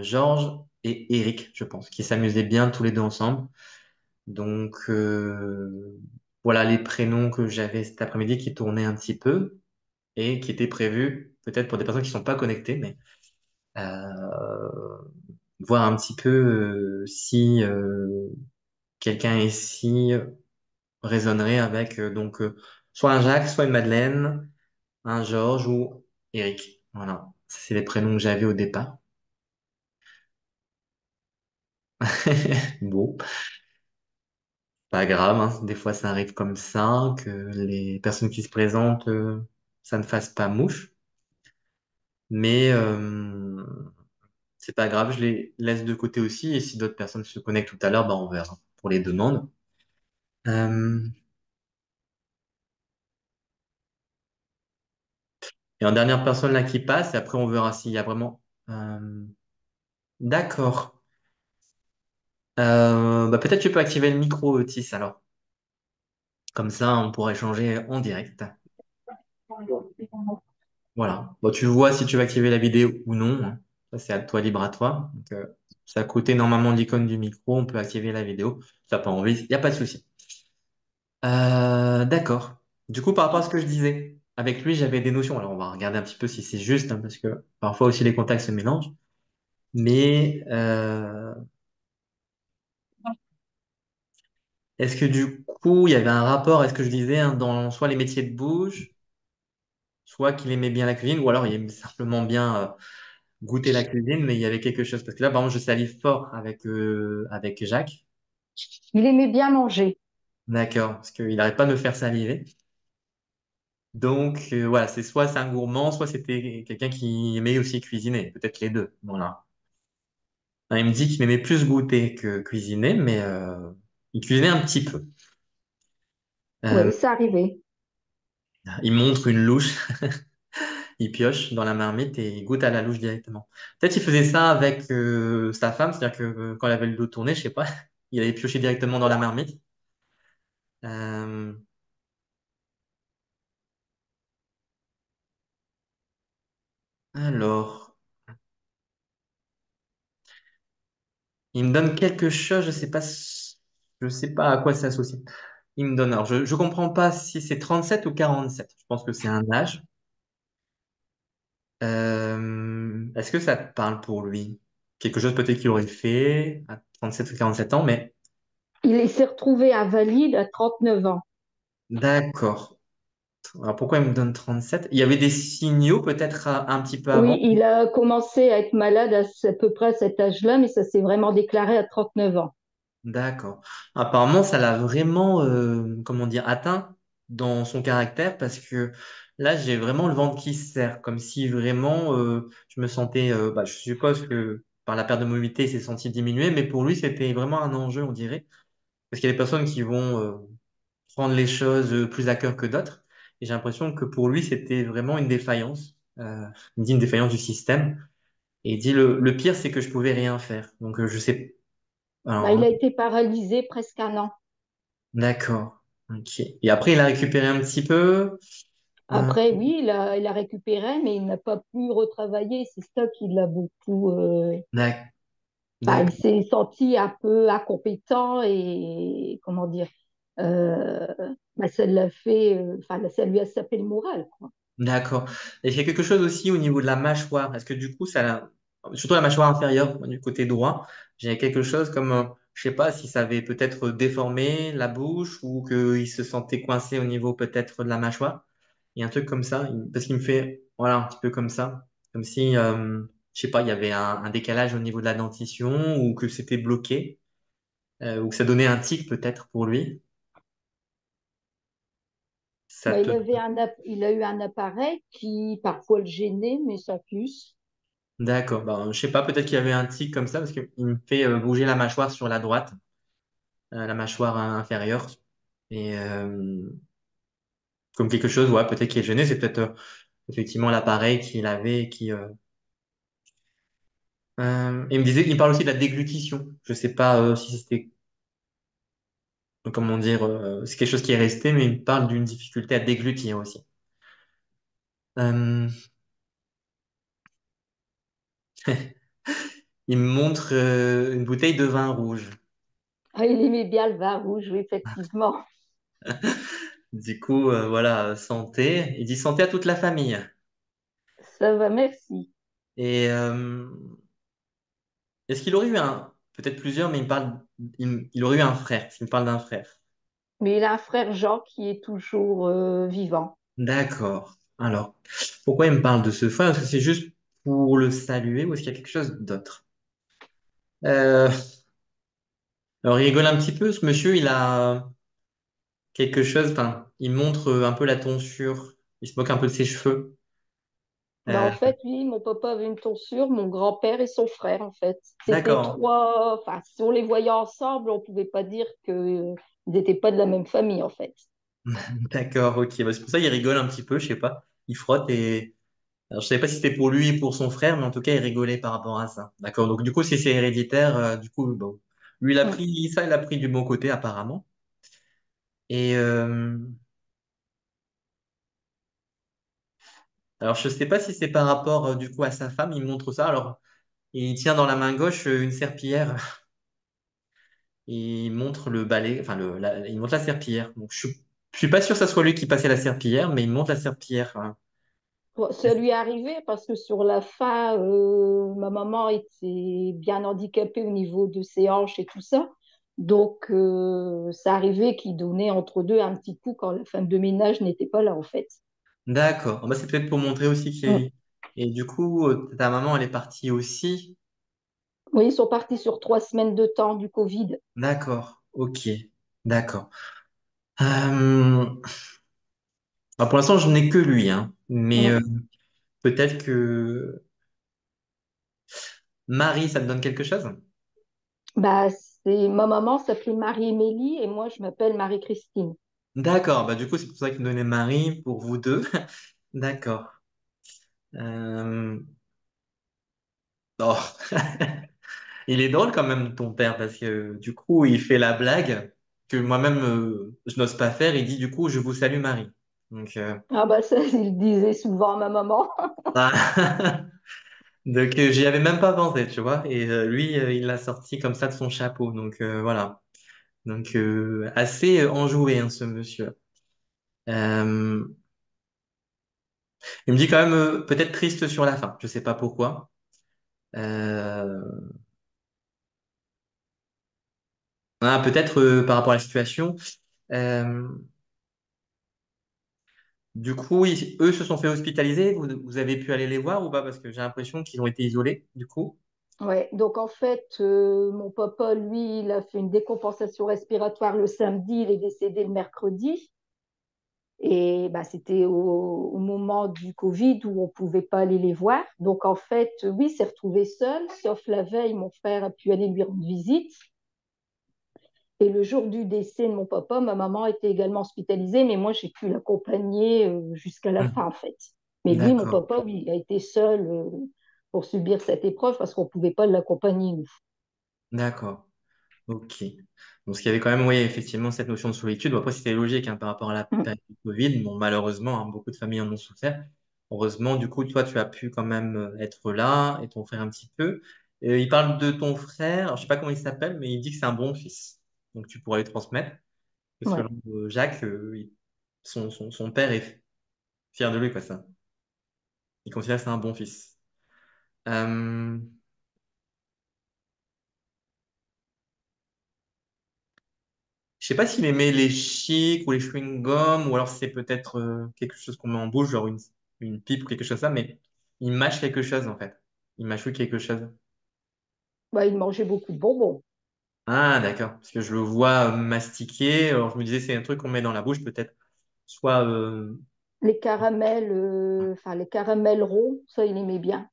Georges et Eric, je pense, qui s'amusaient bien tous les deux ensemble. Donc voilà les prénoms que j'avais cet après-midi qui tournaient un petit peu et qui étaient prévus peut-être pour des personnes qui ne sont pas connectées, mais voir un petit peu si quelqu'un ici résonnerait avec donc soit un Jacques, soit une Madeleine, un Georges ou Eric. Voilà, c'est les prénoms que j'avais au départ. Bon, pas grave, hein. Des fois ça arrive comme ça, que les personnes qui se présentent, ça ne fasse pas mouche. Mais c'est pas grave, je les laisse de côté aussi. Et si d'autres personnes se connectent tout à l'heure, bah, on verra pour les demandes. Euh, et en dernière personne là qui passe, et après on verra s'il y a vraiment. D'accord. Bah, peut-être tu peux activer le micro, Otis, alors. Comme ça, on pourra échanger en direct. Voilà. Bon, tu vois si tu veux activer la vidéo ou non, hein. Ça, c'est à toi, libre à toi. Donc, c'est à côté normalement de l'icône du micro. On peut activer la vidéo. Si tu n'as pas envie, il n'y a pas de souci. D'accord. Du coup, par rapport à ce que je disais, avec lui, j'avais des notions. Alors, on va regarder un petit peu si c'est juste, hein, parce que parfois aussi les contacts se mélangent. Mais est-ce que du coup, il y avait un rapport, est-ce que je disais, hein, dans soit les métiers de bouche, soit qu'il aimait bien la cuisine, ou alors il aimait simplement bien goûter la cuisine, mais il y avait quelque chose. Parce que là, par exemple, je salive fort avec Jacques. Il aimait bien manger. D'accord, parce qu'il n'arrête pas de me faire saliver. Donc, voilà, c'est soit c'est un gourmand, soit c'était quelqu'un qui aimait aussi cuisiner. Peut-être les deux. Voilà. Enfin, il me dit qu'il aimait plus goûter que cuisiner, mais il cuisinait un petit peu. Euh, Oui, ça arrivait. il montre une louche. il pioche dans la marmite et il goûte à la louche directement. Peut-être il faisait ça avec sa femme, c'est-à-dire que quand elle avait le dos tourné, je sais pas, il allait piocher directement dans la marmite. Euh, alors, il me donne quelque chose, je sais pas à quoi c'est associé. Il me donne, alors je comprends pas si c'est 37 ou 47. Je pense que c'est un âge. Est-ce que ça te parle pour lui? Quelque chose peut-être qu'il aurait fait à 37 ou 47 ans, mais Il s'est retrouvé invalide à 39 ans. d'accord. Alors pourquoi il me donne 37? Il y avait des signaux peut-être un petit peu avant? Oui, il a commencé à être malade à peu près à cet âge-là, mais ça s'est vraiment déclaré à 39 ans. D'accord. Apparemment, ça l'a vraiment, comment dire, atteint dans son caractère parce que là, j'ai vraiment le ventre qui se serre, comme si vraiment je me sentais, bah, je suppose que par la perte de mobilité, il s'est senti diminuer, mais pour lui, c'était vraiment un enjeu, on dirait. Parce qu'il y a des personnes qui vont prendre les choses plus à cœur que d'autres. Et j'ai l'impression que pour lui, c'était vraiment une défaillance. Il me dit une défaillance du système. Et il dit le pire, c'est que je pouvais rien faire. Donc je sais. Bah, Alors, il a été paralysé presque un an. d'accord. Ok. Et après, il a récupéré un petit peu. Euh, Après, oui, il a récupéré, mais il n'a pas pu retravailler. C'est ça qui l'a beaucoup. d'ac- Enfin, il d'ac- s'est senti un peu incompétent et comment dire. euh, Bah, ça l'a fait. Enfin, ça lui a sapé le moral, quoi. D'accord. Et il y a quelque chose aussi au niveau de la mâchoire. Est-ce que du coup, surtout la mâchoire inférieure, du côté droit, j'ai quelque chose comme, je sais pas si ça avait peut-être déformé la bouche ou qu'il se sentait coincé au niveau peut-être de la mâchoire. Il y a un truc comme ça, parce qu'il me fait, voilà, un petit peu comme ça. Comme si, je sais pas, il y avait un décalage au niveau de la dentition ou que c'était bloqué, ou que ça donnait un tic peut-être pour lui. Ça Bah, te il a eu un appareil qui parfois le gênait, mais sans plus. D'accord. Ben, je sais pas, peut-être qu'il y avait un tic comme ça parce qu'il me fait bouger la mâchoire sur la droite, la mâchoire inférieure. Et comme quelque chose, ouais, peut-être qui est gêné, c'est peut-être effectivement l'appareil qu'il avait il me disait, il parle aussi de la déglutition. Je sais pas si c'était, comment dire, c'est quelque chose qui est resté, mais il me parle d'une difficulté à déglutir aussi. Euh, il me montre une bouteille de vin rouge. Ah, il aimait bien le vin rouge, oui, effectivement. Du coup, voilà, santé. Il dit santé à toute la famille. Ça va, merci. Et est-ce qu'il aurait eu peut-être plusieurs, mais il aurait eu un frère, il me parle d'un frère. Mais il a un frère Jean qui est toujours vivant. D'accord. Alors, pourquoi il me parle de ce frère? Est-ce que c'est juste pour le saluer ou est-ce qu'il y a quelque chose d'autre? Euh, alors, il rigole un petit peu, ce monsieur, il a quelque chose, enfin, il montre un peu la tonsure, il se moque un peu de ses cheveux. Bah, Euh, en fait, lui, mon papa avait une tonsure, mon grand-père et son frère, en fait. C'était d'accord. trois. Enfin, si on les voyait ensemble, on pouvait pas dire qu'ils n'étaient pas de la même famille, en fait. D'accord, ok. Bah, c'est pour ça qu'il rigole un petit peu, je sais pas. Il frotte et alors, je savais pas si c'était pour lui ou pour son frère, mais en tout cas, il rigolait par rapport à ça. D'accord. Donc, du coup, si c'est héréditaire, du coup, bon. Lui, Mm. il a pris du bon côté, apparemment. Et, alors, je sais pas si c'est par rapport, du coup, à sa femme, il montre ça. Alors, il tient dans la main gauche une serpillière. Il montre le balai, enfin, il montre la serpillière. Donc, je suis pas sûr que ça soit lui qui passait la serpillière, mais il montre la serpillière. Hein. Bon, ça lui est arrivé parce que sur la fin, ma maman était bien handicapée au niveau de ses hanches et tout ça. Donc, ça arrivait qu'il donnait entre deux un petit coup quand la femme de ménage n'était pas là, en fait. D'accord. Ah, bah, c'est peut-être pour montrer aussi qu'il Mm. est... Et du coup, ta maman, elle est partie aussi. Oui, ils sont partis sur 3 semaines de temps du Covid. D'accord. Ok. D'accord. Euh, bah, pour l'instant, je n'ai que lui, hein. Mais Mm. peut-être que Marie, ça te donne quelque chose? Bah, ma maman s'appelait Marie-Émilie et moi, je m'appelle Marie-Christine. D'accord. Bah, du coup, c'est pour ça qu'il me donnait Marie pour vous deux. D'accord. Euh, oh. Il est drôle quand même, ton père, parce que du coup, il fait la blague que moi-même, je n'ose pas faire. Il dit du coup, je vous salue Marie. Donc, Ah bah ça, il disait souvent à ma maman. ah. Donc j'y avais même pas pensé, tu vois. Et lui, il l'a sorti comme ça de son chapeau. Donc voilà. Donc assez enjoué, hein, ce monsieur. Euh, il me dit quand même peut-être triste sur la fin. Je sais pas pourquoi. Euh, peut-être par rapport à la situation. Euh, du coup, eux se sont fait hospitaliser. Vous avez pu aller les voir ou pas? Parce que j'ai l'impression qu'ils ont été isolés, du coup. Ouais, donc en fait, mon papa, lui, il a fait une décompensation respiratoire le samedi, il est décédé le mercredi. Et bah, c'était au moment du Covid où on ne pouvait pas aller les voir. Donc en fait, oui, il s'est retrouvé seul, sauf la veille, mon frère a pu aller lui rendre visite. Et le jour du décès de mon papa, ma maman était également hospitalisée, mais moi, j'ai pu l'accompagner jusqu'à la fin, Hmm. en fait. Mais lui, mon D'accord, papa, oui, il a été seul pour subir cette épreuve parce qu'on ne pouvait pas l'accompagner, nous. d'accord. Ok. Donc, il y avait quand même, oui, effectivement, cette notion de solitude. Bon, après, c'était logique hein, par rapport à la Mm. période du Covid. Bon, malheureusement, hein, beaucoup de familles en ont souffert. Heureusement, du coup, toi, tu as pu quand même être là et ton frère un petit peu. Il parle de ton frère, alors, je sais pas comment il s'appelle, mais il dit que c'est un bon fils. Donc, tu pourras lui transmettre. Que Ouais. selon Jacques, son père est fier de lui, quoi, ça. Il considère que c'est un bon fils. Euh, Je sais pas s'il aimait les chics ou les chewing-gums, ou alors c'est peut-être quelque chose qu'on met en bouche, genre une pipe ou quelque chose comme ça, mais il mâche quelque chose en fait. Il mâchouille quelque chose. Bah, il mangeait beaucoup de bonbons. Ah, d'accord. Parce que je le vois mastiquer. Alors je me disais, c'est un truc qu'on met dans la bouche, peut-être. Soit. Enfin, les caramels ronds, ça, il aimait bien.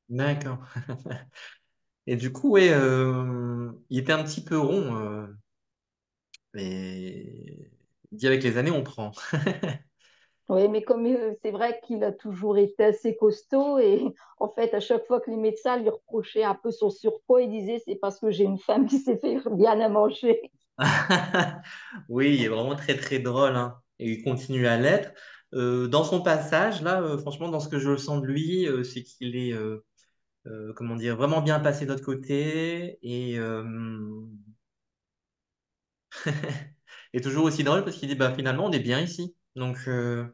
D'accord. Et du coup, ouais, il était un petit peu rond. Mais il dit avec les années, on prend. Oui, mais comme c'est vrai qu'il a toujours été assez costaud et en fait, à chaque fois que les médecins lui reprochaient un peu son surpoids, il disait c'est parce que j'ai une femme qui sait faire bien à manger. Oui, il est vraiment très très drôle, hein. Et il continue à l'être. Dans son passage, là, franchement, dans ce que je sens de lui, c'est qu'il est, comment dire, vraiment bien passé de l'autre côté et toujours aussi drôle parce qu'il dit, bah finalement, on est bien ici. Je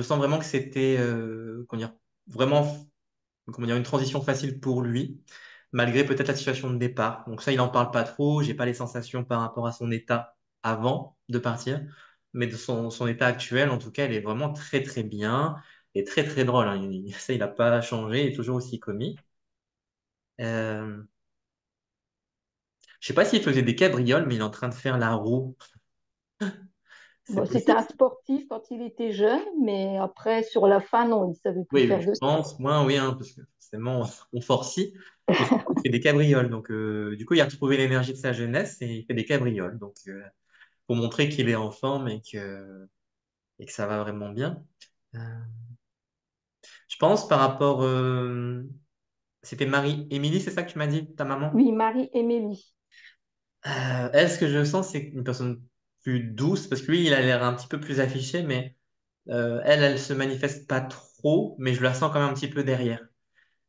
sens vraiment que c'était, comment dire, vraiment comment dire, une transition facile pour lui, malgré peut-être la situation de départ. Donc ça, il n'en parle pas trop. J'ai pas les sensations par rapport à son état avant de partir, mais de son état actuel, en tout cas, il est vraiment très très bien et très très drôle, hein. Ça, il n'a pas changé, il est toujours aussi comique. Euh, je sais pas s'il faisait des cabrioles, mais il est en train de faire la roue. C'est Bon, c'était possible? un sportif quand il était jeune, mais après, sur la fin, non, il savait plus Oui, oui, faire je de pense, sport. moi, oui, hein, parce que forcément, on forcit. Et surtout, il fait des cabrioles. Donc, du coup, il a retrouvé l'énergie de sa jeunesse et il fait des cabrioles. Donc, pour montrer qu'il est en forme et que ça va vraiment bien. Euh, je pense par rapport, c'était Marie-Émilie, c'est ça que tu m'as dit, ta maman? Oui, Marie-Émilie. Elle, ce que je sens, c'est une personne plus douce, parce que lui, il a l'air un petit peu plus affiché, mais elle se manifeste pas trop, mais je la sens quand même un petit peu derrière.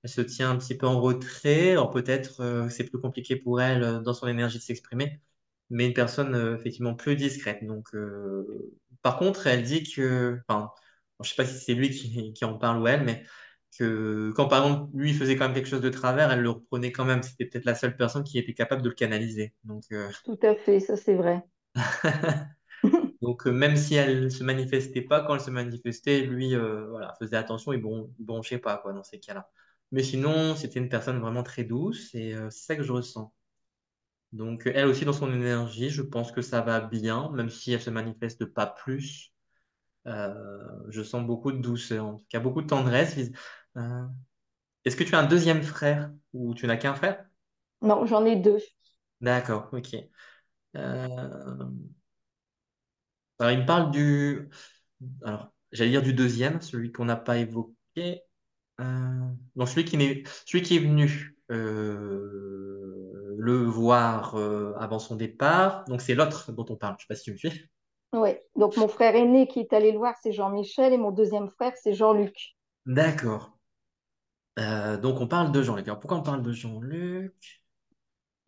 Elle se tient un petit peu en retrait. Alors peut-être c'est plus compliqué pour elle dans son énergie de s'exprimer, mais une personne effectivement plus discrète. Donc, par contre, elle dit que, enfin, je sais pas si c'est lui qui en parle ou elle, mais que quand par exemple lui faisait quand même quelque chose de travers, elle le reprenait quand même. C'était peut-être la seule personne qui était capable de le canaliser. Donc, Tout à fait, ça c'est vrai. même si elle se manifestait pas, quand elle se manifestait, lui, voilà, faisait attention et il bronchait pas quoi dans ces cas-là. Mais sinon, c'était une personne vraiment très douce et c'est ça que je ressens. Donc, elle aussi, dans son énergie, je pense que ça va bien, même si elle se manifeste pas plus. Je sens beaucoup de douceur, en tout cas beaucoup de tendresse. Euh, Est-ce que tu as un deuxième frère ou tu n'as qu'un frère? Non, j'en ai deux. D'accord, ok. Euh, alors, il me parle du. Alors, j'allais dire du deuxième, celui qu'on n'a pas évoqué. Donc celui qui est venu le voir avant son départ. Donc c'est l'autre dont on parle. Je sais pas si tu me suis. Oui. Donc, mon frère aîné qui est allé le voir, c'est Jean-Michel, et mon deuxième frère, c'est Jean-Luc. D'accord. Donc on parle de Jean-Luc. Alors pourquoi on parle de Jean-Luc?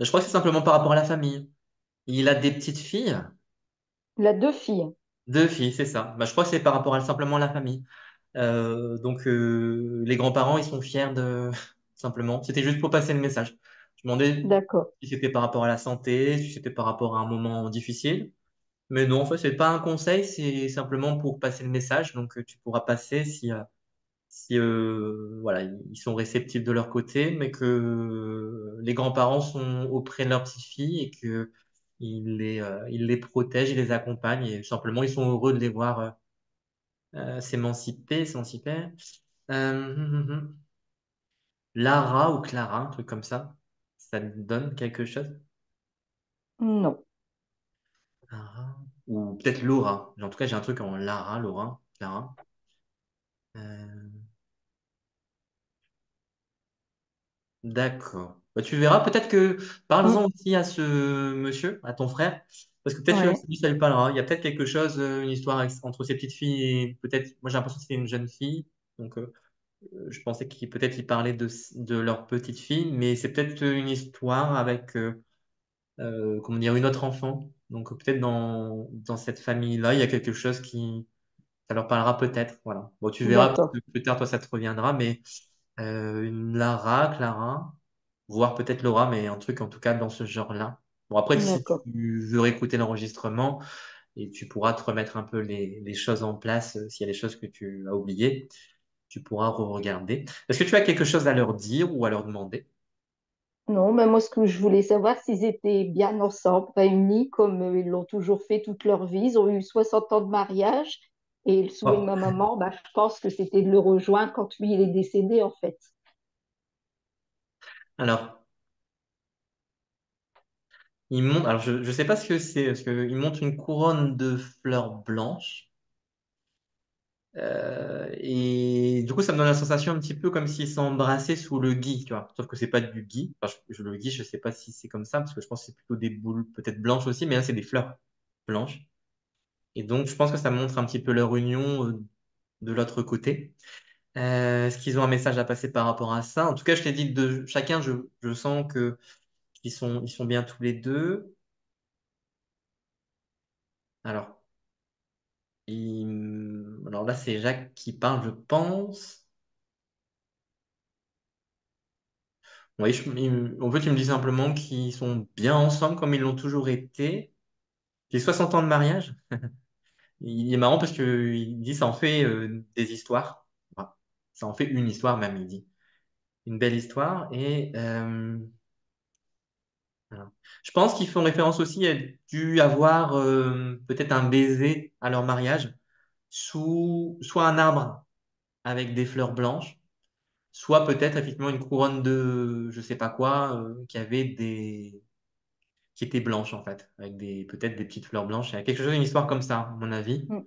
Je crois que c'est simplement par rapport à la famille. Il a des petites filles. Il a deux filles. Deux filles, c'est ça. Bah, je crois que c'est par rapport à simplement la famille. Donc les grands-parents, ils sont fiers de simplement. C'était juste pour passer le message. Je demandais D'accord. si c'était par rapport à la santé, si c'était par rapport à un moment difficile. Mais non, en fait, c'est pas un conseil, c'est simplement pour passer le message. Donc tu pourras passer si voilà, ils sont réceptifs de leur côté, mais que les grands-parents sont auprès de leurs petites filles et que ils les protègent, ils les accompagnent et simplement ils sont heureux de les voir s'émanciper. Hum, hum, hum. Lara ou Clara, un truc comme ça te donne quelque chose? Non. Lara. Ou peut-être Laura. En tout cas, j'ai un truc en Lara, Laura, Clara. Euh, D'accord. Bah, tu verras, peut-être que Mm. parle-en aussi à ce monsieur, à ton frère, parce que peut-être que Ouais. aussi ça lui parlera. Il y a peut-être quelque chose, une histoire entre ces petites filles et peut-être, moi j'ai l'impression que c'était une jeune fille, donc je pensais qu'il peut-être il parlait de leur petite fille, mais c'est peut-être une histoire avec, comment dire, une autre enfant. Donc peut-être dans cette famille-là, il y a quelque chose qui, ça leur parlera peut-être. Voilà. Bon, tu verras, D'accord. plus tard, toi, ça te reviendra, mais une Lara, Clara, voire peut-être Laura, mais un truc en tout cas dans ce genre-là. Bon, après, si D'accord. tu veux réécouter l'enregistrement et tu pourras te remettre un peu les choses en place, s'il y a des choses que tu as oubliées, tu pourras re-regarder. Est-ce que tu as quelque chose à leur dire ou à leur demander? Non, mais moi, ce que je voulais savoir, s'ils étaient bien ensemble, réunis, comme ils l'ont toujours fait toute leur vie. Ils ont eu 60 ans de mariage. Et le souhait de Oh. ma maman, bah, je pense que c'était de le rejoindre quand lui, il est décédé, en fait. Alors, il monte, alors je ne sais pas ce que c'est, parce qu'il montre une couronne de fleurs blanches. Et du coup, ça me donne la sensation un petit peu comme s'ils s'embrassaient sous le gui, tu vois. Sauf que c'est pas du gui. Enfin, le gui, je sais pas si c'est comme ça, parce que je pense que c'est plutôt des boules peut-être blanches aussi, mais là, c'est des fleurs blanches. Et donc, je pense que ça montre un petit peu leur union de l'autre côté. Est-ce qu'ils ont un message à passer par rapport à ça? En tout cas, je t'ai dit de chacun, je sens que ils sont bien tous les deux. Alors, alors là, c'est Jacques qui parle, je pense. Oui, en fait, tu me dis simplement qu'ils sont bien ensemble comme ils l'ont toujours été. J'ai 60 ans de mariage. Il est marrant parce que il dit ça en fait des histoires. Enfin, ça en fait une histoire même, il dit. Une belle histoire. Et voilà. Je pense qu'ils font référence aussi à dû avoir peut-être un baiser à leur mariage sous soit un arbre avec des fleurs blanches, soit peut-être effectivement une couronne de je sais pas quoi qui avait des qui était blanche en fait, avec des peut-être des petites fleurs blanches. Il y a quelque chose, une histoire comme ça, à mon avis. Mm.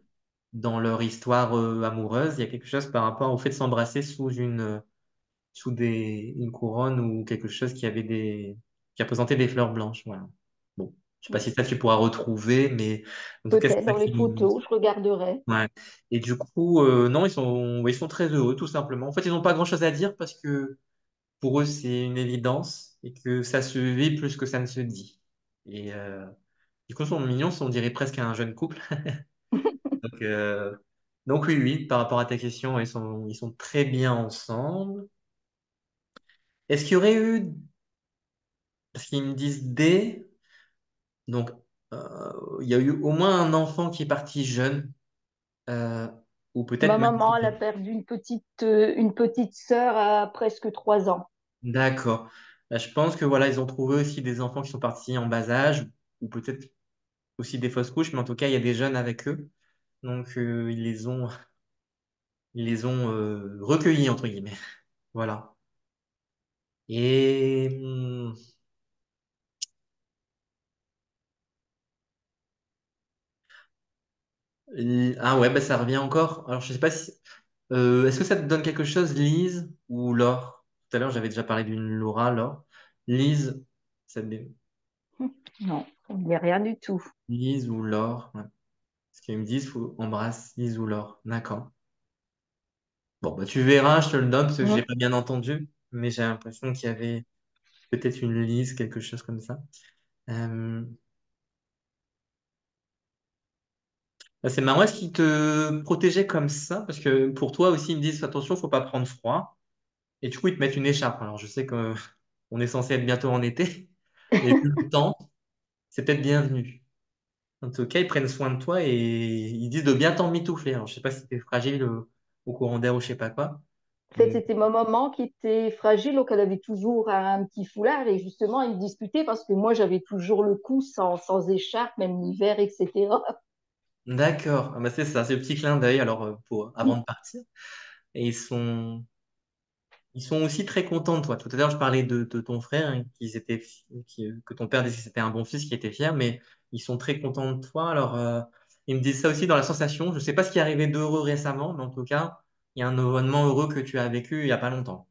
Dans leur histoire amoureuse, il y a quelque chose par rapport au fait de s'embrasser sous une couronne ou quelque chose qui a présenté des fleurs blanches. Voilà. Bon, je sais pas si ça tu pourras retrouver, mais en tout cas, c'est Peut-être ça dans les qui. photos, je regarderai. Ouais. Et du coup, non, ouais, ils sont très heureux, tout simplement. En fait, ils n'ont pas grand-chose à dire parce que pour eux, c'est une évidence et que ça se vit plus que ça ne se dit. Et du coup, ils sont mignons, on dirait presque un jeune couple. Donc, donc oui, oui, par rapport à ta question, ils sont très bien ensemble. Est-ce qu'il y aurait eu, parce qu'ils me disent des, donc il y a eu au moins un enfant qui est parti jeune, euh, ou peut-être Ma même maman, plus elle a jeune. perdu une petite sœur à presque 3 ans. D'accord. Je pense que voilà, ils ont trouvé aussi des enfants qui sont partis en bas âge, ou peut-être aussi des fausses couches, mais en tout cas, il y a des jeunes avec eux. Donc ils les ont recueillis, entre guillemets. Voilà. Et Ah ouais, bah ça revient encore. Alors je sais pas si. Est-ce que ça te donne quelque chose, Lise ou Laure? Tout à l'heure, j'avais déjà parlé d'une Laura, Laure. Lise, ça te dit- Non, ça ne dit rien du tout. Lise ou Laure? Ouais. Parce qu'ils me disent, faut embrasse Lise ou Laure. D'accord. Bon, bah tu verras, je te le donne parce que j'ai Mm. pas bien entendu, mais j'ai l'impression qu'il y avait peut-être une Lise, quelque chose comme ça. Euh, Bah, c'est marrant, est-ce qu'ils te protégeaient comme ça? Parce que pour toi aussi, ils me disent, attention, faut pas prendre froid. Et du coup, ils te mettent une écharpe. Alors, je sais qu'on est censé être bientôt en été, mais vu le temps, c'est peut-être bienvenu. En tout cas, ils prennent soin de toi et ils disent de bien t'emmitoufler. Alors, je sais pas si t'es fragile au courant d'air ou je sais pas quoi. En fait, Mais- c'était ma maman qui était fragile, donc elle avait toujours un petit foulard. Et justement, ils me disputaient parce que moi, j'avais toujours le cou sans écharpe, même l'hiver, etc. D'accord. Ah bah, c'est ça, c'est le petit clin d'œil alors avant de partir. Et ils sont aussi très contents de toi. Tout à l'heure, je parlais de ton frère, hein, que ton père disait que c'était un bon fils qui était fier, mais ils sont très contents de toi. Alors, ils me disent ça aussi dans la sensation. Je ne sais pas ce qui est arrivé d'heureux récemment, mais en tout cas, il y a un événement heureux que tu as vécu il n'y a pas longtemps,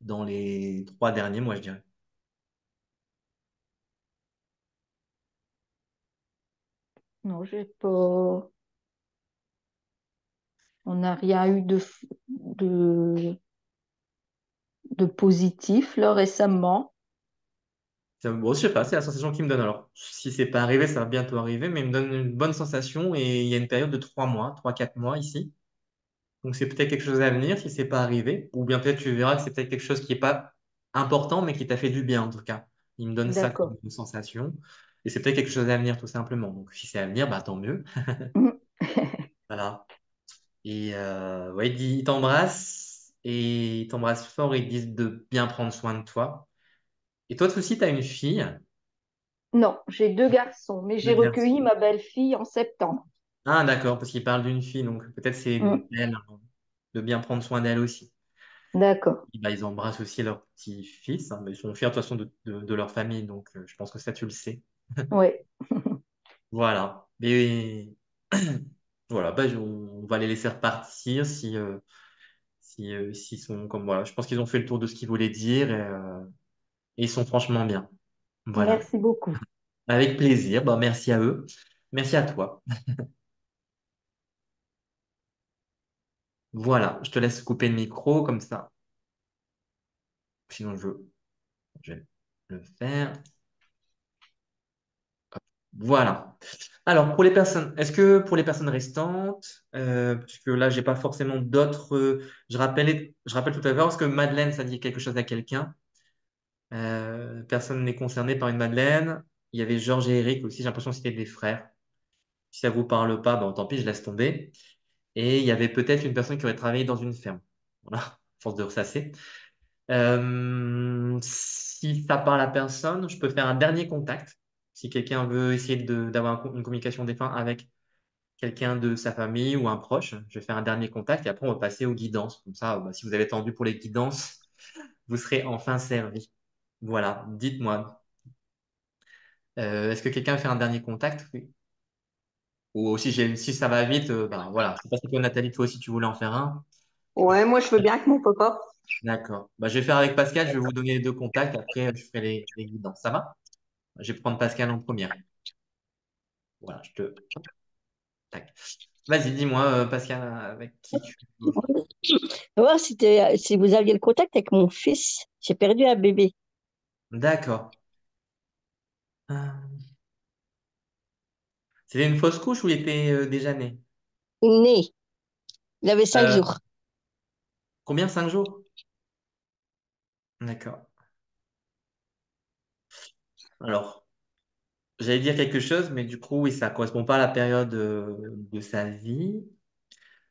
dans les 3 derniers mois, je dirais. Non, j'ai pas. On n'a rien eu de positif là récemment. Bon, je sais pas, c'est la sensation qu'il me donne. Alors, si c'est pas arrivé, ça va bientôt arriver, mais il me donne une bonne sensation et il y a une période de 3 mois, 3, 4 mois ici. Donc c'est peut-être quelque chose à venir si c'est pas arrivé, ou bien peut-être tu verras que c'est peut-être quelque chose qui est pas important, mais qui t'a fait du bien en tout cas. Il me donne ça comme D'accord. une sensation, et c'est peut-être quelque chose à venir tout simplement. Donc si c'est à venir, bah tant mieux. Mm. Voilà. Et ouais, il t'embrasse et il t'embrasse fort et il te dit de bien prendre soin de toi. Et toi aussi, tu as une fille, Non, j'ai deux garçons, mais deux j'ai recueilli garçons. ma belle-fille en septembre. Ah d'accord, parce qu'il parle d'une fille, donc peut-être c'est Mm. d'elle, hein, de bien prendre soin d'elle aussi. D'accord. Bah, ils embrassent aussi leur petit-fils, hein, mais ils sont fiers de toute façon de leur famille, donc je pense que ça, tu le sais. Oui. Voilà. Mais voilà, bah, on va les laisser repartir s'ils sont comme voilà. Je pense qu'ils ont fait le tour de ce qu'ils voulaient dire et ils sont franchement bien. Voilà. Merci beaucoup. Avec plaisir. Bah, merci à eux. Merci à toi. Voilà. Je te laisse couper le micro comme ça. Sinon, je vais le faire. Voilà. Alors, pour les personnes, est-ce que pour les personnes restantes, parce que là, j'ai pas forcément d'autres. Je rappelle tout à l'heure, est-ce que Madeleine, ça dit quelque chose à quelqu'un? Personne n'est concerné par une Madeleine. Il y avait Georges et Eric aussi, j'ai l'impression que c'était des frères. Si ça vous parle pas, bon, tant pis, je laisse tomber. Et il y avait peut-être une personne qui aurait travaillé dans une ferme. Voilà, force de ressasser. Si ça parle à personne, je peux faire un dernier contact. Si quelqu'un veut essayer d'avoir une communication défunt avec quelqu'un de sa famille ou un proche, je vais faire un dernier contact et après on va passer aux guidances. Comme ça, bah, si vous avez tendu pour les guidances, vous serez enfin servi. Voilà, dites-moi. Est-ce que quelqu'un veut faire un dernier contact? Oui. Ou aussi, si ça va vite, bah, voilà. Je sais pas si toi, Nathalie, toi aussi, tu voulais en faire un. Ouais, moi je veux bien avec mon papa. D'accord. Bah, je vais faire avec Pascal, je vais vous donner les deux contacts, après je ferai les guidances. Ça va? Je vais prendre Pascal en première. Voilà, je te. Tac. Vas-y, dis-moi, Pascal, avec qui tu veux. Voir si vous aviez le contact avec mon fils. J'ai perdu un bébé. D'accord. Euh, C'était une fausse couche ou il était déjà né? Il est né. Il avait 5 jours. Combien? 5 jours? D'accord. Alors, j'allais dire quelque chose, mais du coup, oui, ça correspond pas à la période de sa vie.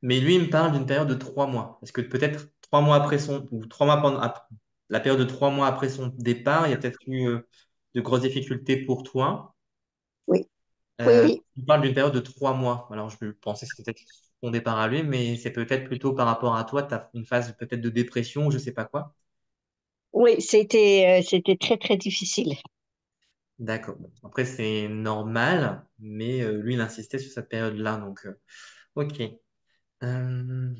Mais lui, il me parle d'une période de 3 mois. Est-ce que peut-être 3 mois après ou 3 mois la période de 3 mois après son départ, il y a peut-être eu de grosses difficultés pour toi. Oui, oui, oui. Il parle d'une période de 3 mois. Alors, je pensais que c'était peut-être son départ à lui, mais c'est peut-être plutôt par rapport à toi, tu as une phase peut-être de dépression, je sais pas quoi. Oui, c'était très, très difficile. D'accord. Bon, après, c'est normal, mais lui, il insistait sur cette période-là. Donc, ok. Euh,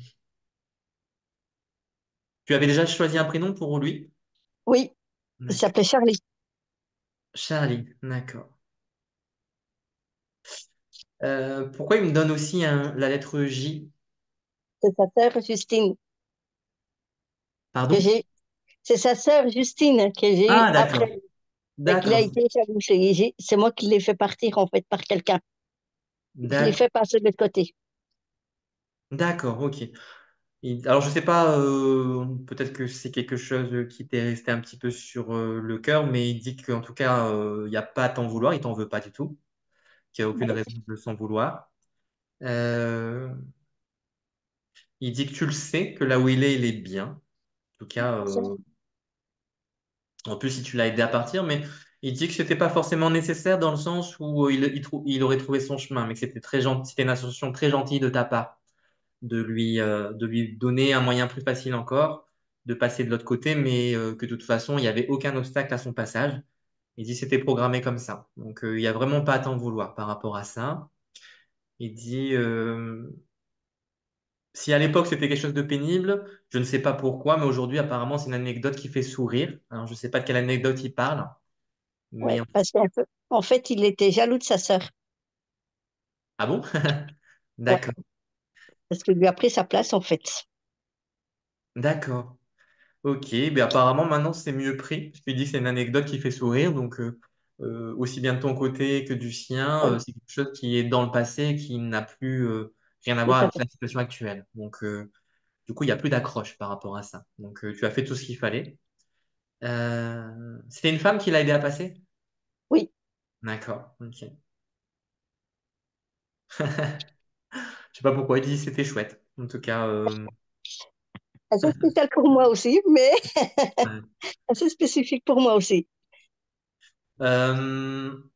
Tu avais déjà choisi un prénom pour lui? Oui, il D'accord. s'appelait Charlie. Charlie, d'accord. Pourquoi il me donne aussi la lettre J? C'est sa sœur Justine que Pardon? j'ai. C'est sa sœur Justine que j'ai Ah, après. d'accord. Et qu'il a D'accord. été jaloux. C'est moi qui l'ai fait partir en fait par quelqu'un. Je l'ai D'ac- fait passer de l'autre côté. D'accord, ok. Alors, je sais pas, peut-être que c'est quelque chose qui t'est resté un petit peu sur le cœur, mais il dit qu'en tout cas, il n'y a pas à t'en vouloir, il t'en veut pas du tout, qu'il n'y a aucune Ouais, raison de s'en vouloir. Euh, il dit que tu le sais, que là où il est bien. En tout cas, en plus, si tu l'as aidé à partir, mais il dit que c'était pas forcément nécessaire dans le sens où il aurait trouvé son chemin, mais que c'était très gentil, c'était une association très gentille de ta part de lui donner un moyen plus facile encore de passer de l'autre côté, mais que de toute façon, il n'y avait aucun obstacle à son passage. Il dit que c'était programmé comme ça. Donc, il n'y a vraiment pas à t'en vouloir par rapport à ça. Il dit, si à l'époque c'était quelque chose de pénible, je ne sais pas pourquoi, mais aujourd'hui, apparemment, c'est une anecdote qui fait sourire. Alors, je ne sais pas de quelle anecdote il parle, mais... ouais, parce qu'en fait, il était jaloux de sa sœur. Ah bon? Ouais, D'accord, parce qu'il lui a pris sa place en fait. d'accord. Ok, ben apparemment maintenant c'est mieux pris, parce qu'il dit que c'est une anecdote qui fait sourire, donc aussi bien de ton côté que du sien, Ouais, c'est quelque chose qui est dans le passé et qui n'a plus rien à tout voir à avec fait. la situation actuelle. Donc du coup, il n'y a plus d'accroche par rapport à ça. Donc tu as fait tout ce qu'il fallait. C'était une femme qui l'a aidé à passer? Oui, D'accord, ok. Je sais pas pourquoi il dit que c'était chouette. En tout cas, assez spécial pour moi aussi, mais ouais. assez spécifique pour moi aussi. Euh,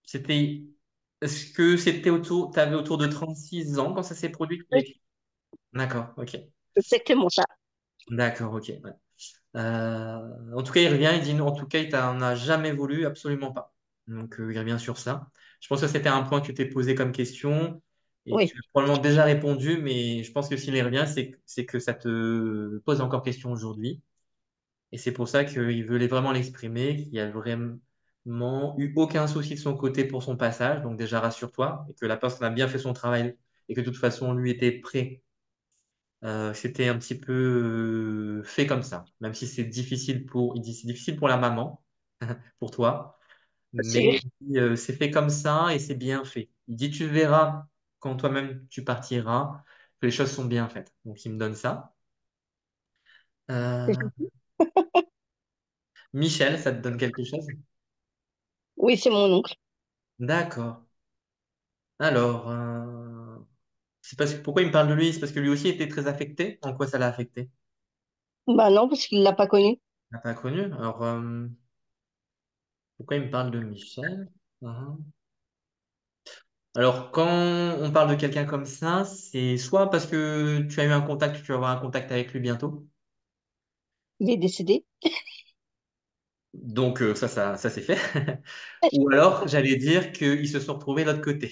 c'était, est-ce que c'était t'avais autour de 36 ans quand ça s'est produit? Oui, D'accord, ok. exactement ça. D'accord, ok. Ouais. En tout cas, il revient, il dit, en tout cas, il t'en a jamais voulu, absolument pas. Donc, il revient sur ça. Je pense que c'était un point que tu t'es posé comme question et Oui, tu as probablement déjà répondu, mais je pense que s'il y revient, c'est que ça te pose encore question aujourd'hui. Et c'est pour ça qu'il voulait vraiment l'exprimer, qu'il n'y a vraiment eu aucun souci de son côté pour son passage. Donc, déjà, rassure-toi et que la personne a bien fait son travail et que de toute façon, lui était prêt. C'était un petit peu fait comme ça, même si il dit c'est difficile pour la maman, pour toi, sûr. mais c'est fait comme ça et c'est bien fait. Il dit tu verras quand toi-même tu partiras que les choses sont bien faites. Donc il me donne ça. Euh, Michel, ça te donne quelque chose? Oui, c'est mon oncle. D'accord. Alors, c'est parce que pourquoi il me parle de lui? C'est parce que lui aussi était très affecté. En quoi ça l'a affecté? Bah non, parce qu'il l'a pas connu. Il n'a pas connu. Alors, pourquoi il me parle de Michel? Ah. Alors, quand on parle de quelqu'un comme ça, c'est soit parce que tu as eu un contact, tu vas avoir un contact avec lui bientôt. Il est décédé. Donc, ça c'est fait. Ou alors, j'allais dire qu'ils se sont retrouvés de l'autre côté.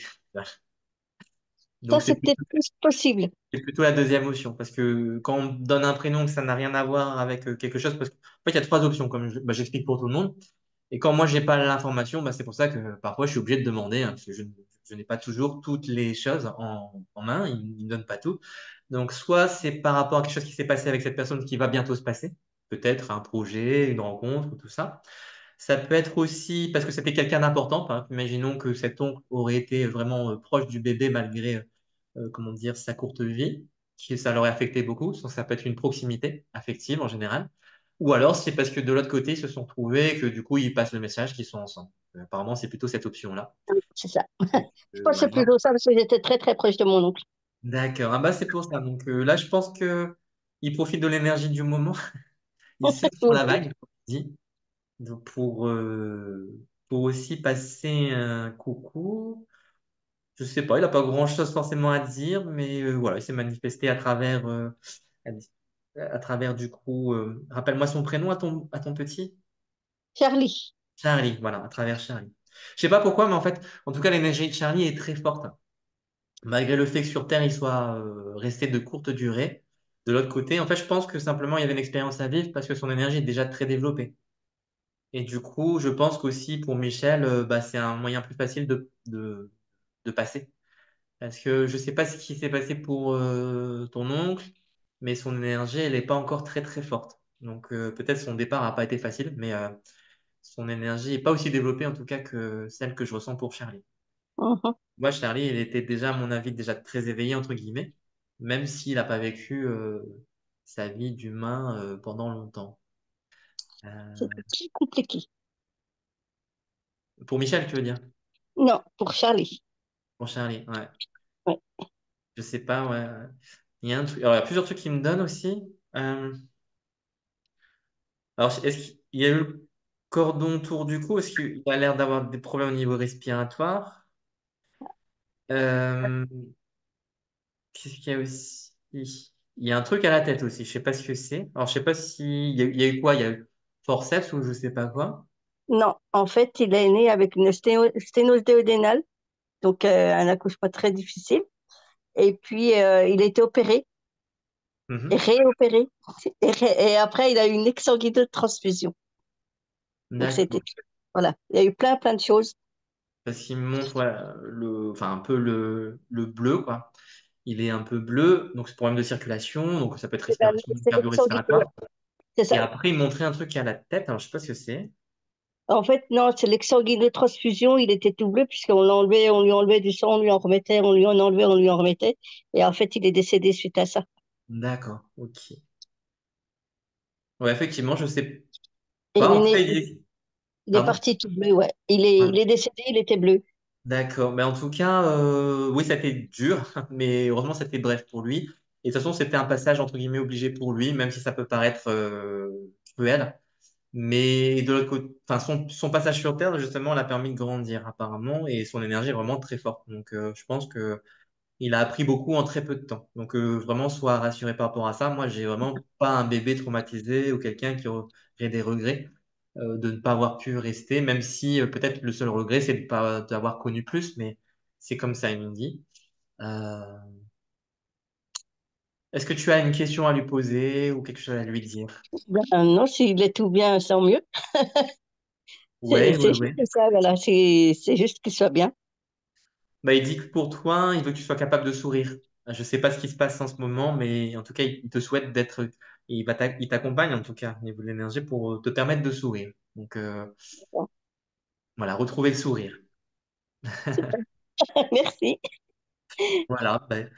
Ça, Donc, c'est peut-être plus possible. c'est plutôt la deuxième option. Parce que quand on donne un prénom que ça n'a rien à voir avec quelque chose, parce qu'en fait, il y a trois options, comme j'explique pour tout le monde. Et quand moi, j'ai pas l'information, bah, c'est pour ça que parfois, je suis obligé de demander, hein, parce que je n'ai pas toujours toutes les choses en main. Ils ne donnent pas tout. Donc, soit c'est par rapport à quelque chose qui s'est passé avec cette personne qui va bientôt se passer, peut-être un projet, une rencontre, tout ça. Ça peut être aussi parce que c'était quelqu'un d'important. Par exemple, imaginons que cet oncle aurait été vraiment proche du bébé malgré, comment dire, sa courte vie, que ça l'aurait affecté beaucoup. Donc, ça peut être une proximité affective en général. Ou alors, c'est parce que de l'autre côté, ils se sont trouvés et que du coup, ils passent le message qu'ils sont ensemble. Apparemment, c'est plutôt cette option-là. C'est ça. Donc, Je pensais voilà. plutôt ça parce que j'étais très très proche de mon oncle. D'accord. Ah bah, c'est pour ça. Donc là, je pense que il profite de l'énergie du moment. Il surfe sur la Oui. vague, comme on dit. Donc, pour aussi passer un coucou. Je sais pas, il n'a pas grand-chose forcément à dire, mais voilà, il s'est manifesté à, à travers du coup. Rappelle-moi son prénom à ton petit. Charlie. Charlie, voilà, à travers Charlie. Je sais pas pourquoi, mais en fait, en tout cas, l'énergie de Charlie est très forte. Malgré le fait que sur Terre, il soit resté de courte durée. De l'autre côté, en fait, je pense que simplement, il y avait une expérience à vivre parce que son énergie est déjà très développée. Et du coup, je pense qu'aussi pour Michel, bah, c'est un moyen plus facile de passer. Parce que je sais pas ce qui s'est passé pour ton oncle, mais son énergie, elle n'est pas encore très très forte. Donc peut-être son départ n'a pas été facile, mais son énergie n'est pas aussi développée en tout cas que celle que je ressens pour Charlie. Mhm. Moi, Charlie, il était déjà, à mon avis, déjà très éveillé, entre guillemets, même s'il n'a pas vécu sa vie d'humain pendant longtemps. Euh, C'était très compliqué. pour Michel, tu veux dire? Non, pour Charlie. Pour Charlie, ouais. Ouais. Je sais pas, ouais. Il y a un truc. Alors, il y a plusieurs trucs qui me donnent aussi. Alors, est-ce qu'il y a eu le cordon autour du cou? Est-ce qu'il a l'air d'avoir des problèmes au niveau respiratoire? Euh, qu'est-ce qu'il y a aussi? Il y a un truc à la tête aussi. Je sais pas ce que c'est. Alors, je sais pas si il y a eu quoi? Il y a eu forceps ou je sais pas quoi. Non, en fait, il est né avec une sténose duodénale, donc un accouchement très difficile. Et puis, il a été opéré et Mhm. réopéré. Et après, il a eu une exsanguine-transfusion. Donc, c'était, D'accord. voilà, il y a eu plein, plein de choses. Parce qu'il me montre ouais, enfin un peu le bleu, quoi. Il est un peu bleu, donc c'est problème de circulation, donc ça peut être respiration, C'est l'exsanguine, ouais, cardio-respiratoire. c'est Et ça. après, il montrait un truc à la tête, alors je sais pas ce que c'est. En fait, non, c'est l'exsanguine-transfusion. Il était tout bleu puisqu'on l'enlevait, on lui enlevait du sang, on lui en remettait, on lui en enlevait, on lui en remettait. Et en fait, il est décédé suite à ça. D'accord, ok. Ouais, effectivement, je sais Et pas. il est En tout cas, né, il est... il est Pardon? parti tout bleu, ouais. Ouais. Il est décédé, il était bleu. D'accord, mais en tout cas, oui, ça a été dur, mais heureusement, c'était bref pour lui. Et de toute façon, c'était un passage entre guillemets obligé pour lui, même si ça peut paraître cruel. Mais de l'autre côté, enfin, son passage sur Terre, justement, l'a permis de grandir apparemment, et son énergie est vraiment très forte. Donc, je pense que il a appris beaucoup en très peu de temps. Donc, vraiment, sois rassuré par rapport à ça. Moi, j'ai vraiment pas un bébé traumatisé ou quelqu'un qui aurait des regrets de ne pas avoir pu rester, même si peut-être le seul regret, c'est de ne pas d'avoir connu plus, mais c'est comme ça, il me dit. Euh, est-ce que tu as une question à lui poser ou quelque chose à lui dire? Ben, non, s'il est tout bien, tant mieux. Oui, C'est oui, juste oui. ça, voilà. C'est juste qu'il soit bien. Bah, il dit que pour toi, il veut que tu sois capable de sourire. Je sais pas ce qui se passe en ce moment, mais en tout cas, il te souhaite d'être, il t'accompagne en tout cas au niveau de l'énergie pour te permettre de sourire. Donc voilà, retrouver le sourire. Super. Merci. Voilà, ben,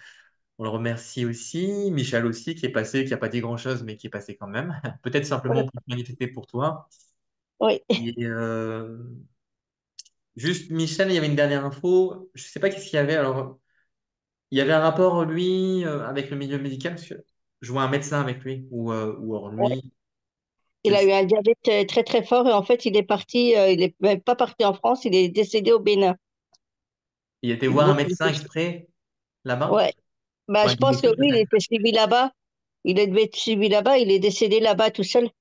on le remercie aussi, Michel aussi qui est passé, qui a pas dit grand-chose, mais qui est passé quand même. Peut-être simplement pour se manifester pour toi. Oui. Et juste Michel, il y avait une dernière info. Je sais pas qu'est-ce qu'il y avait. Alors, il y avait un rapport lui avec le milieu médical parce que je vois un médecin avec lui ou alors Ouais. lui. Il quel- a eu un diabète très très fort et en fait il est parti, il est même pas parti en France, il est décédé au Bénin. Il était voir un Donc, médecin exprès là-bas. ouais, bah, Ouais, je il pense que était oui, il peut-être. était suivi là-bas. Il est devait être suivi là-bas, il est décédé là-bas tout seul.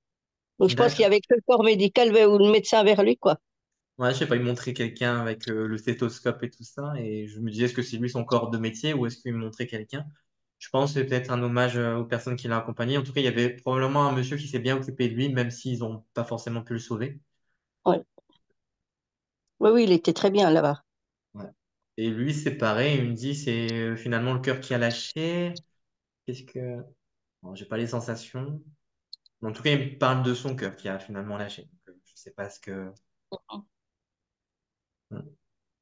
Donc je pense qu'il y D'accord. avait que le corps médical ou le médecin vers lui, quoi. Ouais, je sais pas, il montrait quelqu'un avec le stéthoscope et tout ça, et je me disais, est-ce que c'est lui son corps de métier ou est-ce qu'il me montrait quelqu'un? Je pense que c'est peut-être un hommage aux personnes qui l'ont accompagné. En tout cas, il y avait probablement un monsieur qui s'est bien occupé de lui, même s'ils n'ont pas forcément pu le sauver. Ouais. Oui, oui, il était très bien là-bas. Ouais. Et lui, c'est pareil, il me dit, c'est finalement le cœur qui a lâché. Qu'est-ce que... Bon, j'ai pas les sensations. Mais en tout cas, il me parle de son cœur qui a finalement lâché. Donc, je sais pas ce que...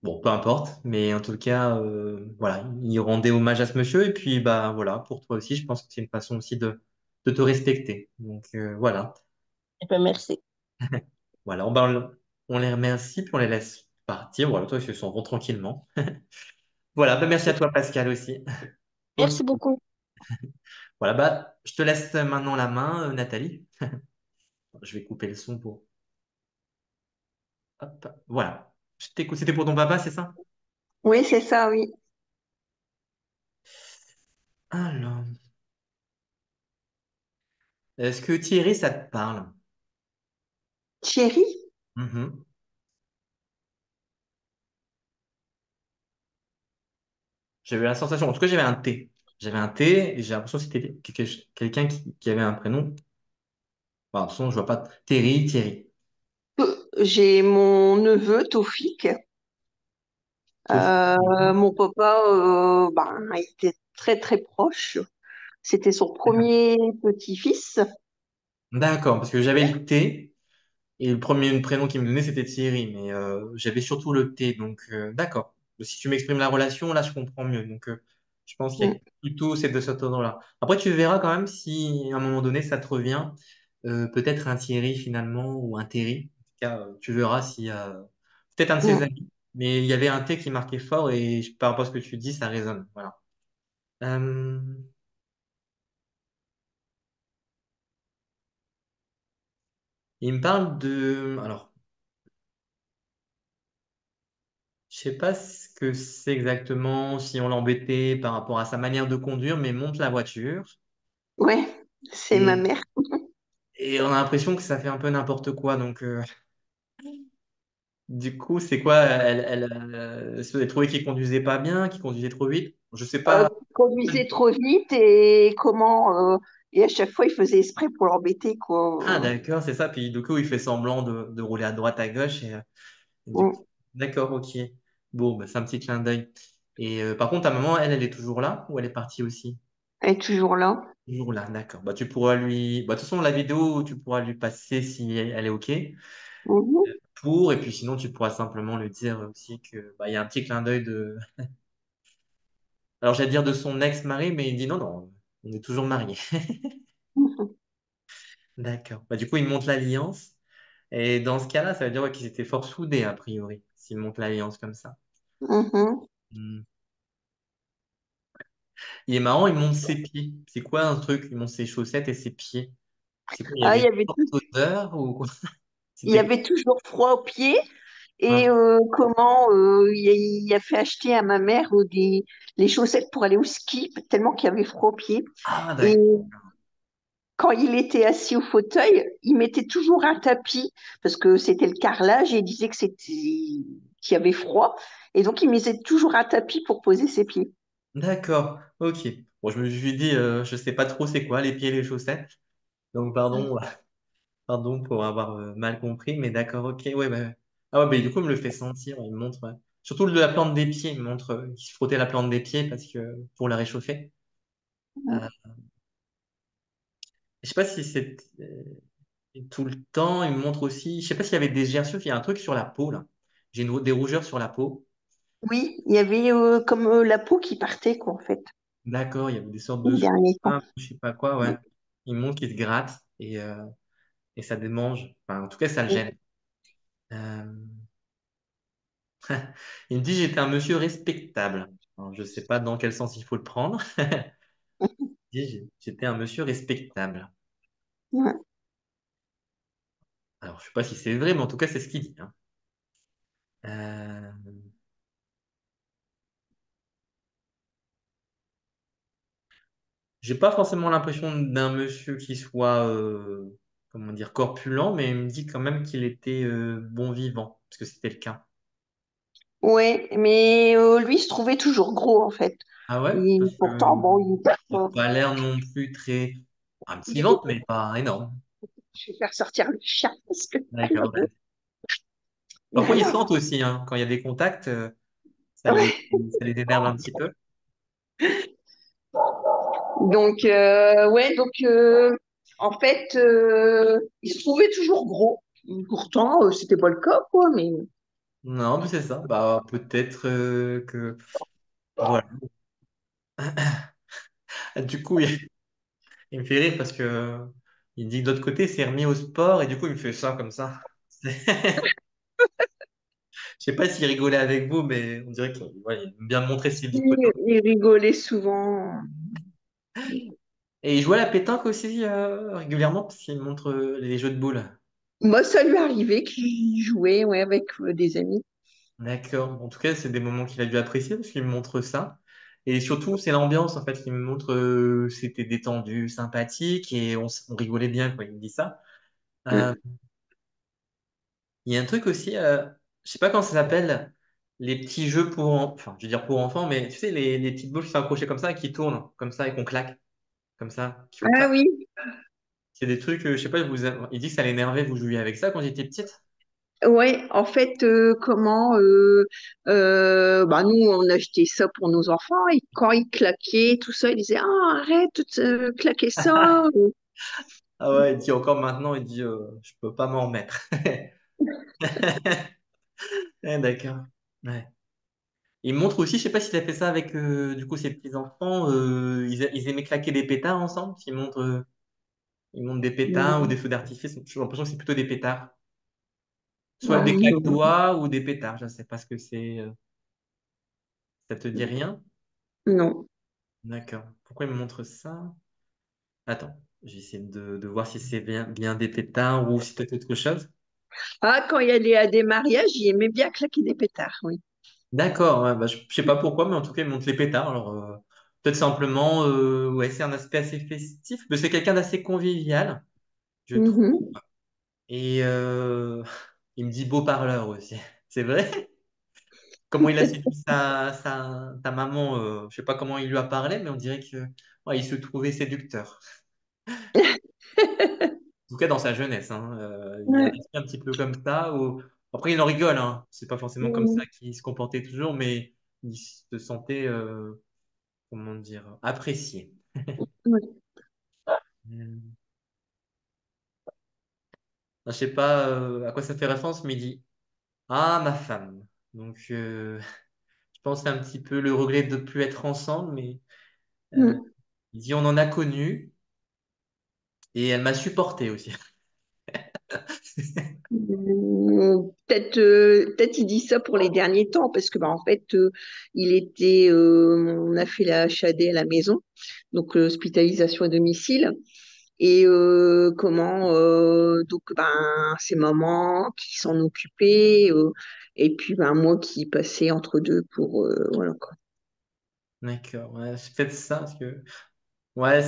Bon, peu importe, mais en tout cas, voilà, il rendait hommage à ce monsieur, et puis bah voilà, pour toi aussi, je pense que c'est une façon aussi de te respecter. Donc voilà, Eh ben, merci. voilà, on les remercie, puis on les laisse partir. Voilà, toi, ils s'en vont tranquillement. Voilà, bah, merci à toi, Pascal, aussi. Ok, Merci beaucoup. voilà, bah je te laisse maintenant la main, Nathalie. Je vais couper le son pour. Hop, voilà. Je t'écoute, c'était pour ton papa, c'est ça? Oui, c'est ça, oui. Alors, est-ce que Thierry, ça te parle? Thierry? Mhm. J'avais la sensation, en tout cas, j'avais un T. J'avais un T et j'ai l'impression que c'était quelqu'un qui avait un prénom. Enfin, de toute façon, je vois pas Terry, Thierry. J'ai mon neveu, Tofik. Toph- Mon papa, il était très très proche. C'était son premier petit-fils. D'accord, parce que j'avais le T et le premier prénom qu'il me donnait, c'était Thierry, mais j'avais surtout le T. Donc, d'accord. Si tu m'exprimes la relation, là, je comprends mieux. Donc, je pense qu'il y a Mm, plutôt cette de cet ordre-là. Après, tu verras quand même si à un moment donné, ça te revient, peut-être un Thierry finalement ou un Terry. En tout cas, tu verras s'il y a peut-être un de ses mm. amis. Mais il y avait un T qui marquait fort et par rapport à ce que tu dis, ça résonne. Voilà. Euh, il me parle de... Alors, je sais pas ce que c'est exactement, si on l'embêtait par rapport à sa manière de conduire, mais il monte la voiture Ouais, c'est ma et, mère. et on a l'impression que ça fait un peu n'importe quoi. Donc, du coup, c'est quoi? Elle trouvait qu'il conduisait pas bien, qu'il conduisait trop vite. Je sais pas. Il conduisait trop vite et et à chaque fois il faisait exprès pour l'embêter, Ah, quoi. d'accord, c'est ça. Puis du coup, il fait semblant de rouler à droite, à gauche. Et du Mm. coup, d'accord, ok. Bon, bah, c'est un petit clin d'œil. Et par contre, ta maman, elle est toujours là ou elle est partie aussi? Elle est toujours là. Toujours là, d'accord. Bah, tu pourras lui. Bah, de toute façon, la vidéo, tu pourras lui passer si elle est ok. Mhm. Et puis sinon, tu pourras simplement lui dire aussi que bah, il y a un petit clin d'œil de. Alors, j'allais dire de son ex-mari, mais il dit non, non, on est toujours mariés. D'accord. Bah, du coup, il monte l'alliance. Et dans ce cas-là, ça veut dire ouais, qu'ils étaient fort soudés, a priori, s'ils montent l'alliance comme ça. Mhm. Hmm. Il est marrant, il monte ses pieds. C'est quoi un truc? Il monte ses chaussettes et ses pieds. C'est quoi? Il y Ah, avait une sorte d'odeur ou quoi? il y C'était quoi? avait toujours froid aux pieds. Et Ah, il a fait acheter à ma mère les chaussettes pour aller au ski, tellement qu'il y avait froid aux pieds. ah, Et d'accord. quand il était assis au fauteuil, il mettait toujours un tapis, parce que c'était le carrelage, et il disait qu'il y avait froid. Et donc, il mettait toujours un tapis pour poser ses pieds. D'accord, ok. Bon, je me suis dit, je sais pas trop c'est quoi les pieds et les chaussettes. Donc, pardon, pardon pour avoir mal compris, mais d'accord, ok. Ouais, bah. Ah ouais, bah, du coup, il me le fait sentir, il me montre. Ouais. Surtout la plante des pieds, il me montre qu'il se frottait la plante des pieds parce que pour la réchauffer. Euh, je sais pas si c'est tout le temps, il me montre aussi. Je sais pas s'il y avait des gerçures, il y a un truc sur la peau là. J'ai des rougeurs sur la peau. Oui, il y avait comme la peau qui partait, quoi, en fait, D'accord, il y avait des sortes de les derniers temps. soins, je sais pas quoi, ouais. Il me montre qu'il se gratte et ça démange. Enfin, en tout cas, ça le gêne. Euh, Il me dit j'étais un monsieur respectable. Alors, je sais pas dans quel sens il faut le prendre. Il dit j'étais un monsieur respectable. Ouais. Alors, je sais pas si c'est vrai, mais en tout cas, c'est ce qu'il dit, hein. Euh, J'ai pas forcément l'impression d'un monsieur qui soit, comment dire, corpulent, mais il me dit quand même qu'il était bon vivant, parce que c'était le cas. Ouais, mais lui, il se trouvait toujours gros, en fait. Ah ouais? Et Parce pourtant, que bon, il n'a pas l'air non plus très... Un il petit était ventre, mais pas énorme. je vais faire sortir le chat parce que D'accord. Parfois, ils voilà. sentent aussi, hein. Quand il y a des contacts, Ouais. ça les énerve un petit peu. Donc en fait, il se trouvait toujours gros. Pourtant, c'était pas le cas, quoi, mais Non, mais c'est ça. Bah, peut-être que... Voilà. Du coup, il me fait rire parce que il dit que de l'autre côté, c'est remis au sport et du coup, il me fait ça comme ça. Je sais pas s'il rigolait avec vous, mais on dirait qu'il ouais, il aime bien montrer ses bicolos. il rigolait souvent. Et il jouait à la pétanque aussi régulièrement parce qu'il montre les jeux de boules. Moi, ça lui arrivait qu'il jouait ouais, avec des amis. D'accord. En tout cas, c'est des moments qu'il a dû apprécier parce qu'il me montre ça. Et surtout, c'est l'ambiance en fait qui me montre c'était détendu, sympathique et on rigolait bien quand il me dit ça. Euh, Mm. il y a un truc aussi, je sais pas comment ça s'appelle, les petits jeux pour, enfin, je veux dire pour enfants, mais tu sais, les petites boules qui sont accrochées comme ça et qui tournent comme ça et qu'on claque comme ça, qui font Ah clac. oui, C'est des trucs, je sais pas, il dit que ça l'énervait, vous jouiez avec ça quand j'étais petite? ouais, en fait, bah nous, on achetait ça pour nos enfants et quand ils claquaient, tout ça, ils disaient, ah, arrête de claquer ça. Ah ouais, il dit encore maintenant, il dit, je peux pas m'en remettre. D'accord. Ouais. Il montre aussi, je sais pas s'il a fait ça avec du coup ses petits-enfants, ils aimaient claquer des pétards ensemble, ils montrent des pétards ou des feux d'artifice, j'ai l'impression que c'est plutôt des pétards. Soit des Non, claque-doigts ou des pétards, je ne sais pas ce que c'est. Ça te dit rien? non. D'accord. Pourquoi il me montre ça? Attends, j'essaie de voir si c'est bien des pétards ou si c'est autre chose. Ah, quand il allait à des mariages, il aimait bien claquer des pétards, oui. D'accord, ouais, bah, je sais pas pourquoi, mais en tout cas, il montre les pétards. Alors, peut-être simplement, ouais, c'est un aspect assez festif, mais c'est quelqu'un d'assez convivial, je trouve. Mhm. Et il me dit beau parleur aussi. C'est vrai? Comment il a séduit ta maman, je sais pas comment il lui a parlé, mais on dirait que ouais, il se trouvait séducteur. En tout cas, dans sa jeunesse, hein. Il a Ouais. été un petit peu comme ça. Après, il en rigole, hein. C'est pas forcément comme ça Mhm. qu'il se comportait toujours, mais il se sentait, comment dire, apprécié. Ouais. Hmm. Je sais pas à quoi ça fait référence, mais il dit ah, ma femme. Donc, je pense que c'est un petit peu le regret de ne plus être ensemble, mais euh, Mhm. il dit on en a connu et elle m'a supporté aussi. Peut-être il dit ça pour les derniers temps parce que bah en fait on a fait la HAD à la maison donc hospitalisation à domicile et donc ben c'est maman qui s'en occupait et puis ben moi qui passais entre deux pour voilà quoi. D'accord, ouais, c'est peut-être ça, parce que ouais,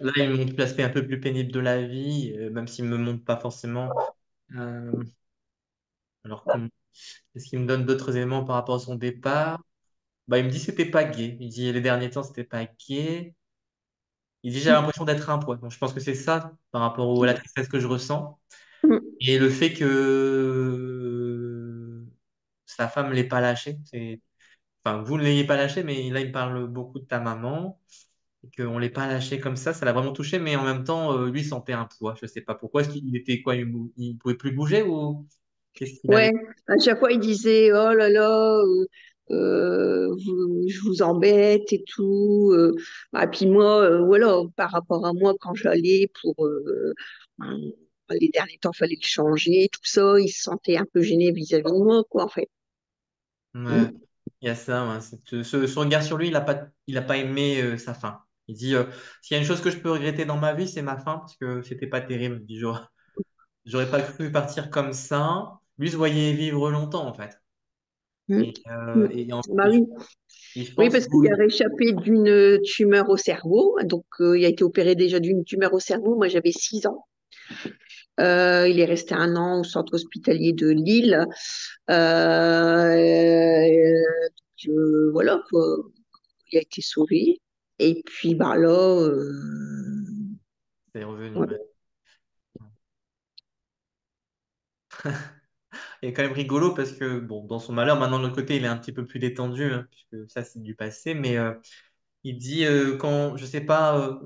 là, il me montre l'aspect un peu plus pénible de la vie, même s'il me montre pas forcément. Euh, alors, est-ce qu'il me donne d'autres éléments par rapport à son départ? Bah, il me dit que c'était pas gai. Il dit les derniers temps, c'était pas gai. Il dit j'ai l'impression d'être un poids. Donc, je pense que c'est ça par rapport à la tristesse que je ressens. Et le fait que sa femme l'ait pas lâché. Enfin, vous ne l'ayez pas lâché, mais là, il me parle beaucoup de ta maman. Et qu'on ne l'ait pas lâché comme ça l'a vraiment touché, mais en même temps, lui, il sentait un poids. Je ne sais pas pourquoi. Est-ce qu'il était quoi? Il pouvait plus bouger ou qu'est-ce qu'il avait? Ouais, à chaque fois il disait oh là là, je vous embête et tout. Ah, puis moi, voilà, par rapport à moi, quand j'allais pour euh, les derniers temps, fallait le changer, tout ça, il se sentait un peu gêné vis-à-vis de moi, quoi, en fait. Ouais, Mm. il y a ça. Ouais. Ce regard sur lui, il a pas aimé sa fin. Il dit s'il y a une chose que je peux regretter dans ma vie, c'est ma fin parce que c'était pas terrible. Il dit, j'aurais pas cru partir comme ça. Lui se voyait vivre longtemps en fait. Mm. Et, Mm. Bah oui. je Oui, pense parce que qu'il a réchappé d'une tumeur au cerveau, donc il a été opéré déjà d'une tumeur au cerveau. Moi, j'avais 6 ans. Il est resté 1 an au centre hospitalier de Lille. Voilà, quoi. Il a été sauvé. Et puis, bah là, c'est revenu. Ouais. voilà. Et quand même rigolo parce que, bon, dans son malheur, maintenant de l'autre côté, il est un petit peu plus détendu, hein, puisque ça, c'est du passé. Mais il dit, quand, je sais pas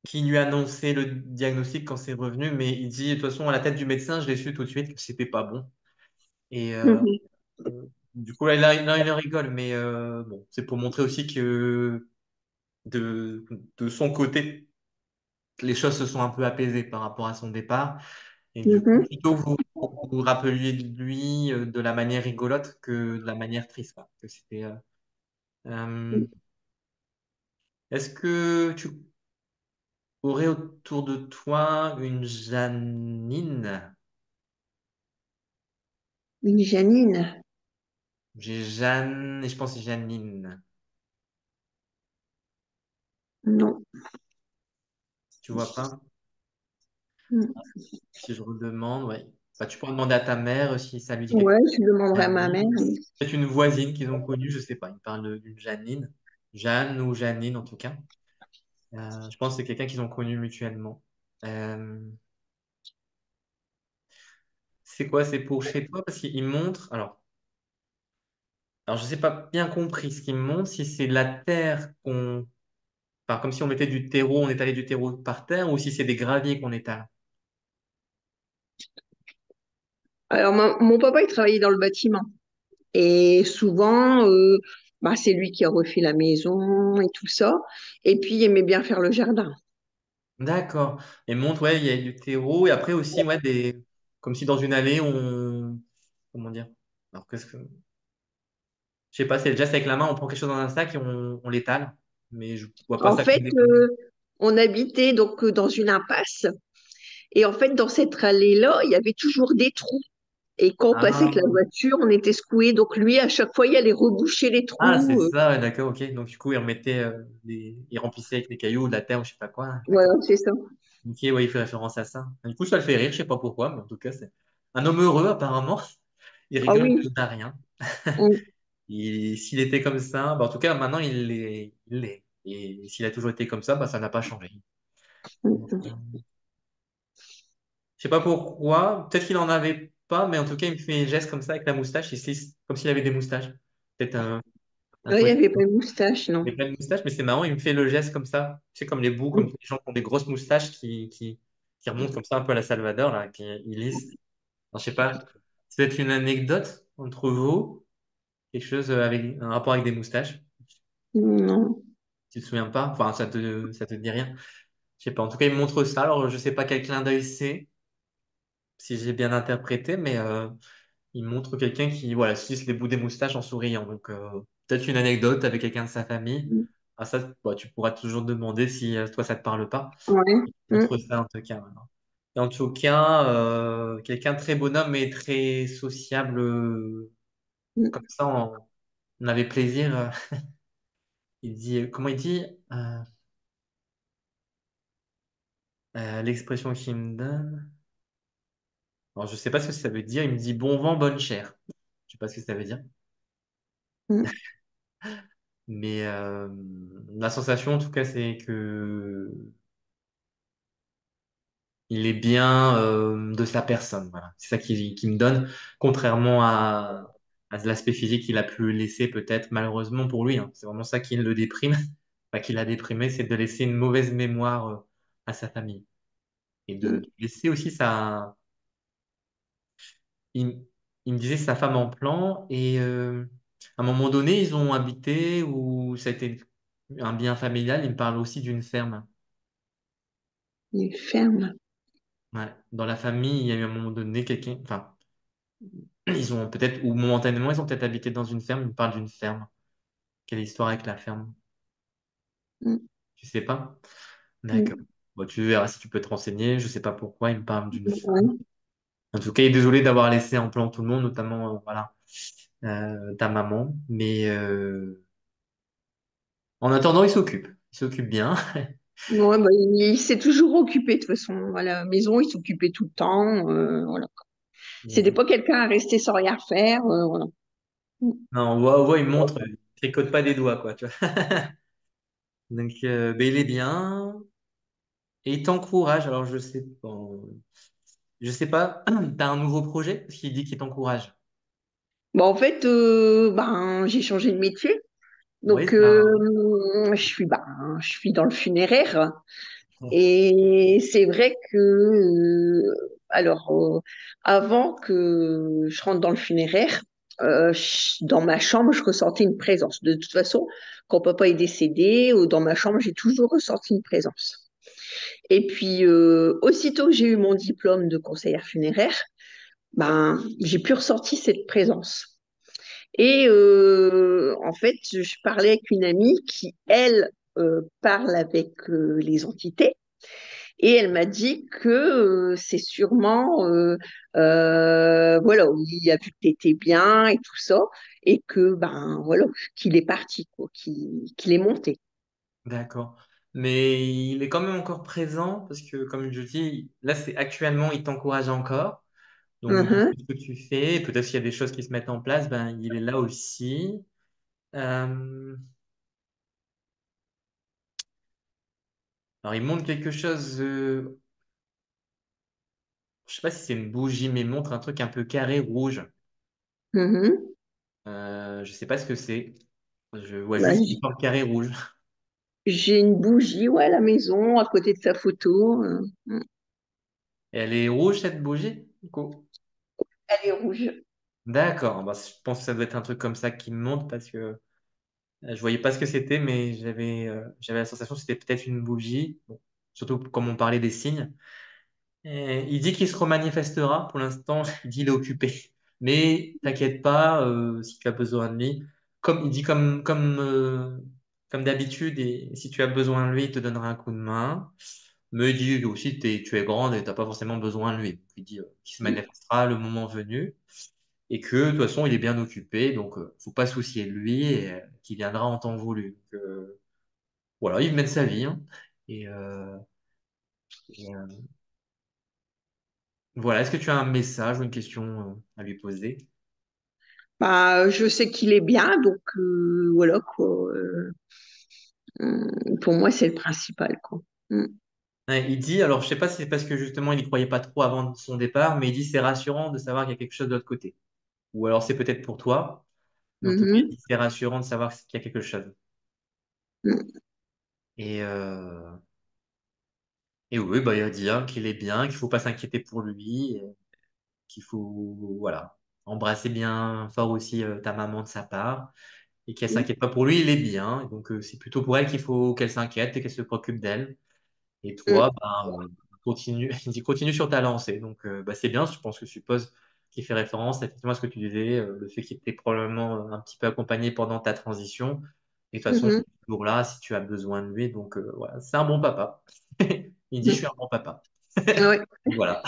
qui lui a annoncé le diagnostic quand c'est revenu, mais il dit, de toute façon, à la tête du médecin, je l'ai su tout de suite que c'était pas bon. Et Mhm. du coup, là, il en rigole, mais bon, c'est pour montrer aussi que de, de son côté, les choses se sont un peu apaisées par rapport à son départ. Et du coup, Mhm. plutôt vous vous rappeliez de lui de la manière rigolote que de la manière triste, quoi. Que c'était, euh, est-ce que tu aurais autour de toi une Janine? Une Janine? J'ai Jeanne et je pense Janine. Non. Tu vois pas? Mm. Si je redemande, ouais. Bah, tu pourras demander à ta mère si ça lui dit quelque Ouais, chose. je demanderai à ma Janine. mère. Peut-être une voisine qu'ils ont connue, je sais pas. Ils parlent d'une Janine. Jeanne ou Janine, en tout cas. Je pense que c'est quelqu'un qu'ils ont connu mutuellement. Euh, c'est quoi? C'est pour chez toi? Parce qu'il montre. Alors, je sais pas bien compris ce qu'il me montre, si c'est la terre qu'on. Enfin, comme si on mettait du terreau, on étalait du terreau par terre, ou si c'est des graviers qu'on étale. Alors, mon papa, il travaillait dans le bâtiment. Et souvent, bah, c'est lui qui a refait la maison et tout ça. Et puis, il aimait bien faire le jardin. D'accord. Et montre, ouais, il y a du terreau, et après aussi, ouais, comme si dans une allée, comment dire? Alors, qu'est-ce que. Je sais pas, c'est le geste avec la main, on prend quelque chose dans un sac et on l'étale. Mais je vois pas En ça comme fait, des graviers. on habitait donc dans une impasse. Et en fait, dans cette allée-là, il y avait toujours des trous. Et quand on passait avec la Ah. voiture, on était secoué. Donc lui, à chaque fois, il allait reboucher les Ah, c'est trous. ça, ouais, d'accord, ok. Donc, du coup, il remettait, il remplissait avec des cailloux ou de la terre ou je sais pas quoi. Voilà, D'accord. c'est ça. Ok, ouais, il fait référence à ça. Du coup, ça le fait rire, je sais pas pourquoi, mais en tout cas, c'est un homme heureux, apparemment. Il Ah rigole oui. de rien. Mm, S'il était comme ça, bah, en tout cas, maintenant, il l'est. Et s'il a toujours été comme ça, bah, ça n'a pas changé. Donc, mm, je sais pas pourquoi, peut-être qu'il en avait pas, mais en tout cas, il me fait un geste comme ça avec la moustache, comme s'il avait des moustaches. Peut-être un il n'y truc. avait pas de moustache, non. Il a pas de moustache, mais c'est marrant, il me fait le geste comme ça. C'est comme les bouts, comme les gens qui ont des grosses moustaches qui remontent comme ça un peu à la Salvador, là, qui ils lisent. Alors, je sais pas, c'est peut-être une anecdote entre vous, quelque chose avec un rapport avec des moustaches. Non. Tu te souviens pas? Enfin, ça te dit rien. Je sais pas. En tout cas, il me montre ça. Alors, je sais pas quel clin d'œil c'est, si j'ai bien interprété, mais il montre quelqu'un qui, voilà, suce les bouts des moustaches en souriant. Donc, peut-être une anecdote avec quelqu'un de sa famille. Ah, ça, bah, tu pourras toujours demander si toi, ça te parle pas. Ouais. Mm, Montre ça en tout cas maintenant. Et en tout cas, quelqu'un de très bonhomme et très sociable, mm. comme ça, on avait plaisir. Il dit, comment il dit? L'expression qu'il me donne. Alors, je sais pas ce que ça veut dire. Il me dit bon vent, bonne chère. Je sais pas ce que ça veut dire. Mm. Mais la sensation, en tout cas, c'est que il est bien de sa personne. Voilà. C'est ça qui me donne, contrairement à l'aspect physique qu'il a pu laisser peut-être malheureusement pour lui, hein. C'est vraiment ça qui le déprime, enfin, qui l'a déprimé, c'est de laisser une mauvaise mémoire à sa famille. Et de laisser aussi Il, il me disait sa femme en plan et à un moment donné, ils ont habité où ça a été un bien familial. Il me parle aussi d'une ferme. Les fermes. Ouais. Dans la famille, il y a eu un moment donné quelqu'un. Enfin, ils ont peut-être, ou momentanément, ils ont peut-être habité dans une ferme. Il me parle d'une ferme. Quelle histoire avec la ferme? Mm, Tu sais pas? D'accord. mm. Bon, tu verras si tu peux te renseigner. Je sais pas pourquoi il me parle d'une ferme. Ouais. En tout cas, il est désolé d'avoir laissé en plan tout le monde, notamment voilà, ta maman. Mais en attendant, il s'occupe. Il s'occupe bien. Ouais, bah, il s'est toujours occupé de toute façon. À la maison, il s'occupait tout le temps. Voilà. C'était Mais, pas quelqu'un à rester sans rien faire. Voilà. Mm. non, on voit, il montre, il tricote pas des doigts, quoi, tu vois. Donc, ben, il est bien et il t'encourage. Alors, je sais pas, t'as un nouveau projet? Parce qu'il dit qu'il t'encourage. Bon, en fait, ben, j'ai changé de métier. Oui, Donc, ça. je suis dans le funéraire. Et c'est vrai que, alors, avant que je rentre dans le funéraire, dans ma chambre, je ressentais une présence. De toute façon, quand papa est décédé, dans ma chambre, j'ai toujours ressenti une présence. Et puis, aussitôt que j'ai eu mon diplôme de conseillère funéraire, ben, j'ai plus ressenti cette présence. Et en fait, je parlais avec une amie qui, elle, parle avec les entités. Et elle m'a dit que c'est sûrement, voilà, il a vu que tu étais bien et tout ça, et que, ben, voilà, qu'il est parti, quoi, qu'il est monté. D'accord. Mais il est quand même encore présent parce que, comme je dis, là, c'est actuellement, il t'encourage encore. Donc, du coup, Mhm. ce que tu fais, peut-être s'il y a des choses qui se mettent en place, ben, il est là aussi. Euh, alors, il montre quelque chose, je sais pas si c'est une bougie, mais il montre un truc un peu carré rouge. Mhm. Je sais pas ce que c'est. Je vois Bah, juste une forme carré rouge. j'ai une bougie, ouais, à la maison, à côté de sa photo. Et elle est rouge, cette bougie, du coup. Elle est rouge. D'accord. Bah, je pense que ça doit être un truc comme ça qui me montre parce que je voyais pas ce que c'était, mais j'avais la sensation que c'était peut-être une bougie. Bon, surtout comme on parlait des signes. Et il dit qu'il se remanifestera. Pour l'instant, il dit il est occupé. Mais t'inquiète pas, si tu as besoin de lui. Comme il dit comme d'habitude, et si tu as besoin de lui, il te donnera un coup de main. Mais il dit aussi tu es grande et t'as pas forcément besoin de lui. Il dit qu'il se manifestera le moment venu et que de toute façon, il est bien occupé, donc faut pas se soucier de lui et qu'il viendra en temps voulu. Donc, voilà, il mène sa vie, hein. Et, et, voilà, est-ce que tu as un message ou une question à lui poser? Bah, je sais qu'il est bien, donc voilà quoi. Pour moi, c'est le principal, quoi. Mm. Ouais, il dit, alors je sais pas si c'est parce que justement il n'y croyait pas trop avant son départ, mais il dit c'est rassurant de savoir qu'il y a quelque chose de l'autre côté. Ou alors c'est peut-être pour toi, mais en tout cas, il Mhm. dit c'est rassurant de savoir qu'il y a quelque chose. Mm. Et, euh, et oui, bah, il dit hein, qu'il est bien, qu'il faut pas s'inquiéter pour lui, et qu'il faut voilà, embrasser bien fort aussi ta maman de sa part, et qu'elle s'inquiète pas pour lui, il est bien. Et donc c'est plutôt pour elle qu'il faut qu'elle s'inquiète et qu'elle se préoccupe d'elle. Et toi, Mm. bah, continue, il dit continue sur ta lancée. Donc, bah, c'est bien, je pense que je suppose qu'il fait référence effectivement à ce que tu disais, le fait qu'il t'ait probablement un petit peu accompagné pendant ta transition. Et de toute façon, il Mhm. est toujours là si tu as besoin de lui. Donc, voilà, c'est un bon papa. Il dit, je suis Mm. un bon papa. Ouais. Voilà.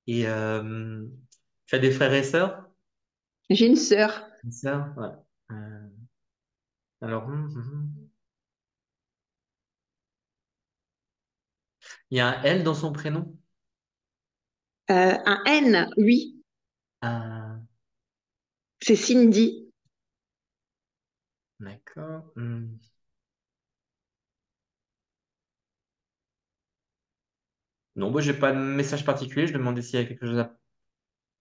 Et tu as des frères et sœurs? J'ai une sœur. Une sœur? Ouais. Euh, alors, il y a un L dans son prénom? Un N, oui, Ah, c'est Cindy. d'accord. Non, moi, j'ai pas de message particulier. Je demandais s'il y a quelque chose à.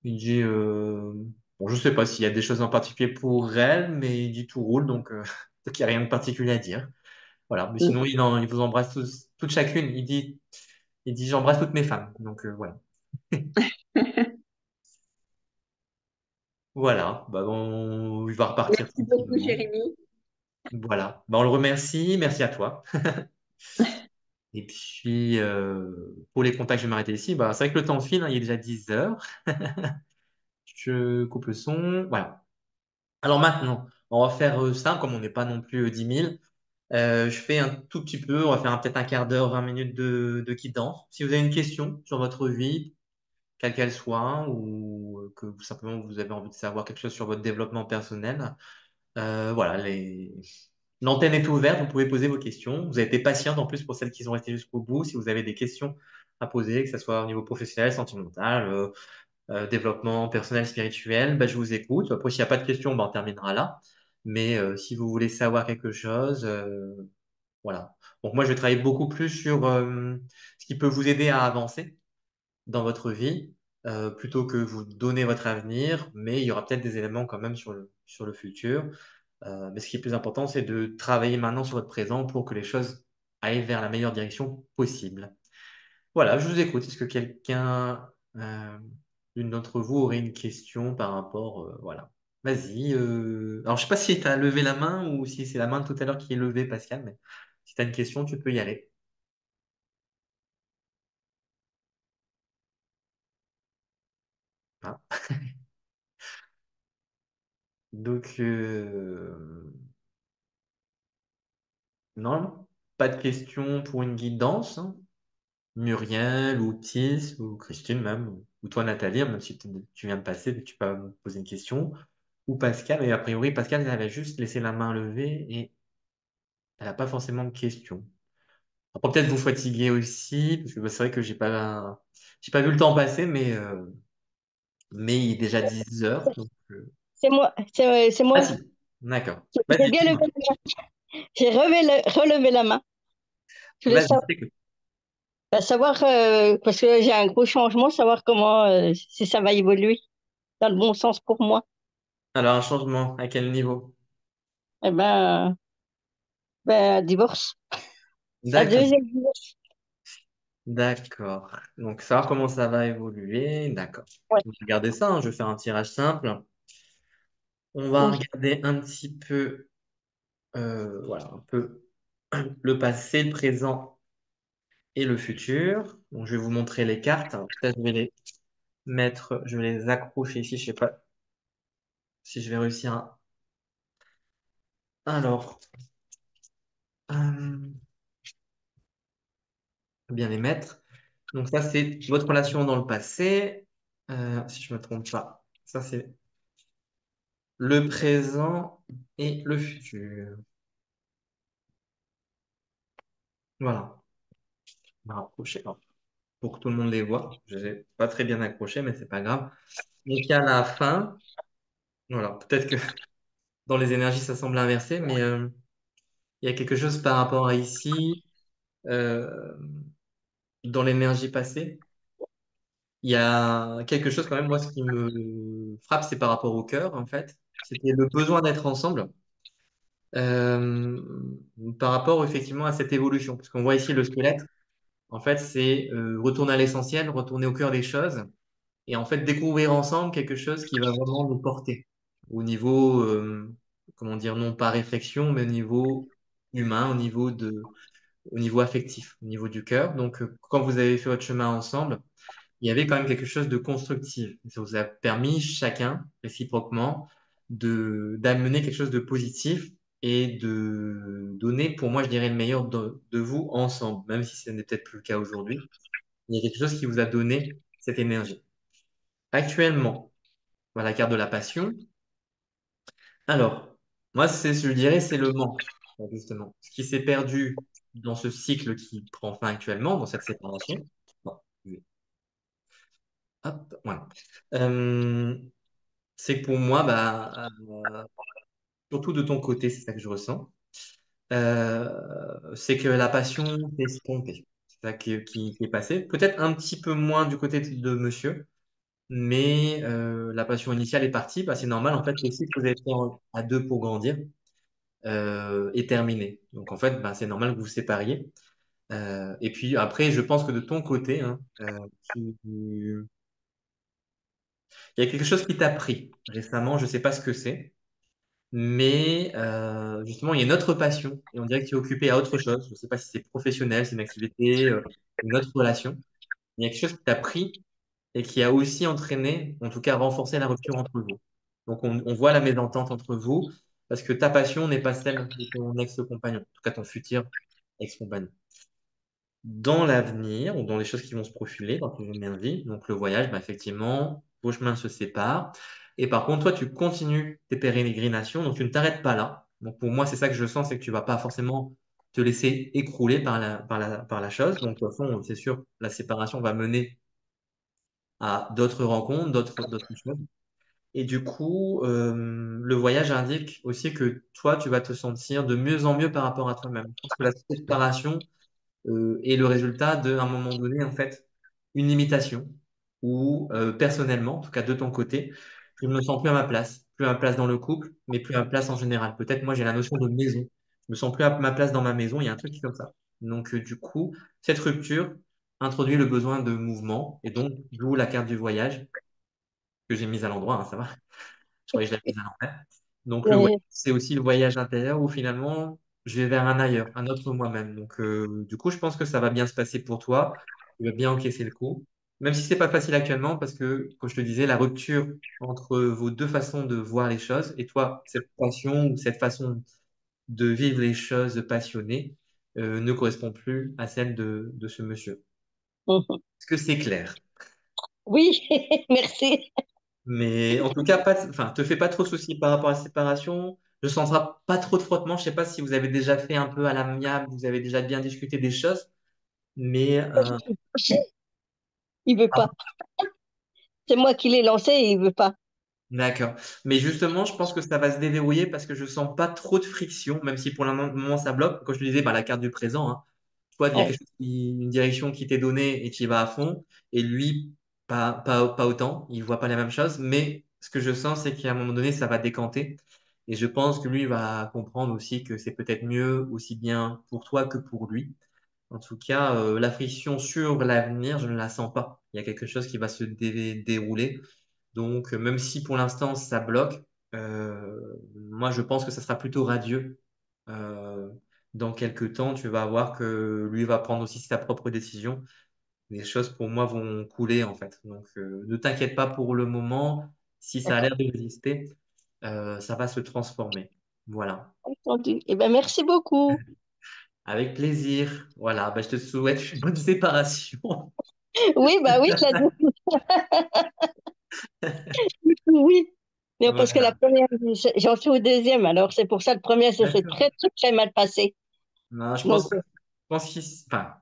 Il dit, bon, je sais pas s'il y a des choses en particulier pour elle, mais il dit tout roule, donc donc il n'y a rien de particulier à dire. Voilà. Mais sinon, Mm. il vous embrasse tous, toutes chacune. Il dit, j'embrasse toutes mes femmes. Donc voilà. Voilà. Bah, il va repartir Merci beaucoup, tranquillement. Jérémy. Voilà. Bah, on le remercie. Merci à toi. Et puis, pour les contacts, je vais m'arrêter ici. Bah, c'est vrai que le temps file, hein, il est déjà 10 heures. Je coupe le son. Voilà. Alors maintenant, on va faire simple, comme on n'est pas non plus 10 000. Je fais un tout petit peu, on va faire peut-être un quart d'heure, 20 minutes de guidance. Si vous avez une question sur votre vie, quelle qu'elle soit, ou que simplement vous avez envie de savoir quelque chose sur votre développement personnel, voilà, l'antenne est ouverte, vous pouvez poser vos questions. Vous avez été patiente en plus pour celles qui ont resté jusqu'au bout. Si vous avez des questions à poser, que ce soit au niveau professionnel, sentimental, développement personnel, spirituel, bah, je vous écoute. Après, s'il n'y a pas de questions, bah, on terminera là. Mais si vous voulez savoir quelque chose, voilà. Donc moi, je vais travailler beaucoup plus sur ce qui peut vous aider à avancer dans votre vie, plutôt que vous donner votre avenir, mais il y aura peut-être des éléments quand même sur le futur. Mais ce qui est plus important, c'est de travailler maintenant sur votre présent pour que les choses aillent vers la meilleure direction possible. Voilà, je vous écoute. Est-ce que quelqu'un, une d'entre vous aurait une question par rapport, voilà. Vas-y. Alors, je sais pas si tu as levé la main ou si c'est la main de tout à l'heure qui est levée, Pascal, mais si tu as une question, tu peux y aller. Ah. Donc, non, pas de question pour une guidance, hein. Muriel ou Tis ou Christine même, ou toi Nathalie, même si tu viens de passer, tu peux me poser une question. Ou Pascal, et a priori Pascal, elle avait juste laissé la main levée et elle n'a pas forcément de questions. Après peut-être vous fatiguer aussi, parce que bah, c'est vrai que j'ai pas vu le temps passer, mais mais il est déjà 10 heures. Donc, C'est Ah moi. si, d'accord. J'ai Vas-y, bien levé dis-moi. la main. J'ai relevé la main. Je voulais Vas-y, je savoir, t'écoute. savoir, parce que j'ai un gros changement, savoir comment, si ça va évoluer dans le bon sens pour moi. Alors, un changement, à quel niveau? Eh ben, divorce. Un D'accord, deuxième divorce. d'accord. Donc, savoir comment ça va évoluer, d'accord. Ouais. On va regarder ça, hein, je vais faire un tirage simple. On va Oui. regarder un petit peu, voilà, un peu le passé, le présent et le futur. Donc, je vais vous montrer les cartes. Alors, peut-être je vais les mettre, je vais les accrocher ici. Je sais pas si je vais réussir à... Alors, euh, bien les mettre. Donc ça, c'est votre relation dans le passé. Si je me trompe pas. Ça, c'est le présent et le futur. Voilà. On va rapprocher hein, pour que tout le monde les voit. Je n'ai pas très bien accroché, mais c'est pas grave. Donc il y a la fin. Voilà. Peut-être que dans les énergies, ça semble inversé, mais il y a quelque chose par rapport à ici, euh, dans l'énergie passée. Il y a quelque chose quand même, moi, ce qui me frappe, c'est par rapport au cœur, en fait. C'était le besoin d'être ensemble. euh, Par rapport effectivement à cette évolution. Parce qu'on voit ici le squelette, en fait, c'est retourner à l'essentiel, retourner au cœur des choses et en fait découvrir ensemble quelque chose qui va vraiment nous porter au niveau, comment dire, non pas réflexion, mais au niveau humain, au niveau affectif, au niveau du cœur. Donc, quand vous avez fait votre chemin ensemble, il y avait quand même quelque chose de constructif. Ça vous a permis chacun, réciproquement, d'amener quelque chose de positif et de donner, pour moi, je dirais, le meilleur de vous ensemble, même si ce n'est peut-être plus le cas aujourd'hui. Il y a quelque chose qui vous a donné cette énergie. Actuellement, voilà la carte de la passion. Alors, moi, je dirais, c'est le manque, justement. Ce qui s'est perdu dans ce cycle qui prend fin actuellement, dans cette séparation. Bon, hop, voilà. Euh, c'est que pour moi, bah, surtout de ton côté, c'est ça que je ressens, c'est que la passion s'est estompée. C'est ça qui est passé. Peut-être un petit peu moins du côté de monsieur, mais la passion initiale est partie. Bah, c'est normal, en fait, le cycle que vous avez fait à deux pour grandir est terminé. Donc, en fait, bah, c'est normal que vous vous sépariez. Et puis après, je pense que de ton côté, hein, il y a quelque chose qui t'a pris récemment, je ne sais pas ce que c'est. Mais justement, il y a une autre passion et on dirait que tu es occupé à autre chose. Je ne sais pas si c'est professionnel, c'est une activité, une autre relation. Il y a quelque chose qui t'a pris et qui a aussi entraîné, en tout cas renforcé la rupture entre vous. Donc on voit la mésentente entre vous parce que ta passion n'est pas celle de ton ex-compagnon, en tout cas ton futur ex-compagnon. Dans l'avenir ou dans les choses qui vont se profiler dans ton énergie, donc le voyage, bah, effectivement, vos chemins se séparent. Et par contre, toi, tu continues tes pérégrinations, donc tu ne t'arrêtes pas là. Donc pour moi, c'est ça que je sens, c'est que tu vas pas forcément te laisser écrouler par la chose. Donc, de toute façon, c'est sûr, la séparation va mener à d'autres rencontres, d'autres choses. Et du coup, le voyage indique aussi que toi, tu vas te sentir de mieux en mieux par rapport à toi-même. Je pense que la séparation, et le résultat de, à un moment donné, en fait, une limitation où, personnellement, en tout cas de ton côté, je ne me sens plus à ma place dans le couple, mais plus à ma place en général. Peut-être moi, j'ai la notion de maison. Je me sens plus à ma place dans ma maison, il y a un truc qui est comme ça. Donc, du coup, cette rupture introduit le besoin de mouvement, et donc, d'où la carte du voyage que j'ai mise à l'endroit, hein, ça va. Je croyais que je l'avais mise à l'envers. Donc, le voyage, Mais, c'est aussi le voyage intérieur où finalement, je vais vers un ailleurs, un autre moi-même. Donc, du coup, je pense que ça va bien se passer pour toi. Tu vas bien encaisser le coup. Même si c'est pas facile actuellement, parce que, comme je te disais, la rupture entre vos deux façons de voir les choses, et toi, cette passion ou cette façon de vivre les choses passionnée, ne correspond plus à celle de ce monsieur. mhm. Est-ce que c'est clair? Oui, merci. Mais en tout cas, enfin, te fais pas trop soucis par rapport à la séparation. Ne sentira pas trop de frottement. Je sais pas si vous avez déjà fait un peu à l'amiable, vous avez déjà bien discuté des choses, mais Il veut pas. C'est moi qui l'ai lancé et il veut pas. D'accord. Mais justement, je pense que ça va se déverrouiller parce que je sens pas trop de friction, même si pour le moment ça bloque. Comme je te disais, bah, la carte du présent, hein. Toi, il y a Ouais. quelque chose une direction qui t'est donnée et tu y vas à fond. Et lui, pas autant. Il voit pas la même chose. Mais ce que je sens, c'est qu'à un moment donné, ça va décanter. Et je pense que lui va comprendre aussi que c'est peut-être mieux aussi bien pour toi que pour lui. En tout cas, la friction sur l'avenir, je ne la sens pas. Il y a quelque chose qui va se dérouler. Donc, même si pour l'instant ça bloque, moi je pense que ça sera plutôt radieux. Euh, dans quelques temps, tu vas voir que lui va prendre aussi sa propre décision. Les choses pour moi vont couler en fait. Donc, ne t'inquiète pas pour le moment. Si ça a D'accord. l'air de résister, ça va se transformer. Voilà. Entendu. Eh ben, merci beaucoup. Avec plaisir. Voilà. Bah, je te souhaite une bonne séparation. Oui, bah oui, je l'ai dit. Oui. Non, parce que la Voilà. première, j'en suis au deuxième, alors c'est pour ça le premier, ça s'est D'accord. très, très, très mal passé. Non, Donc, je pense qu'il, enfin,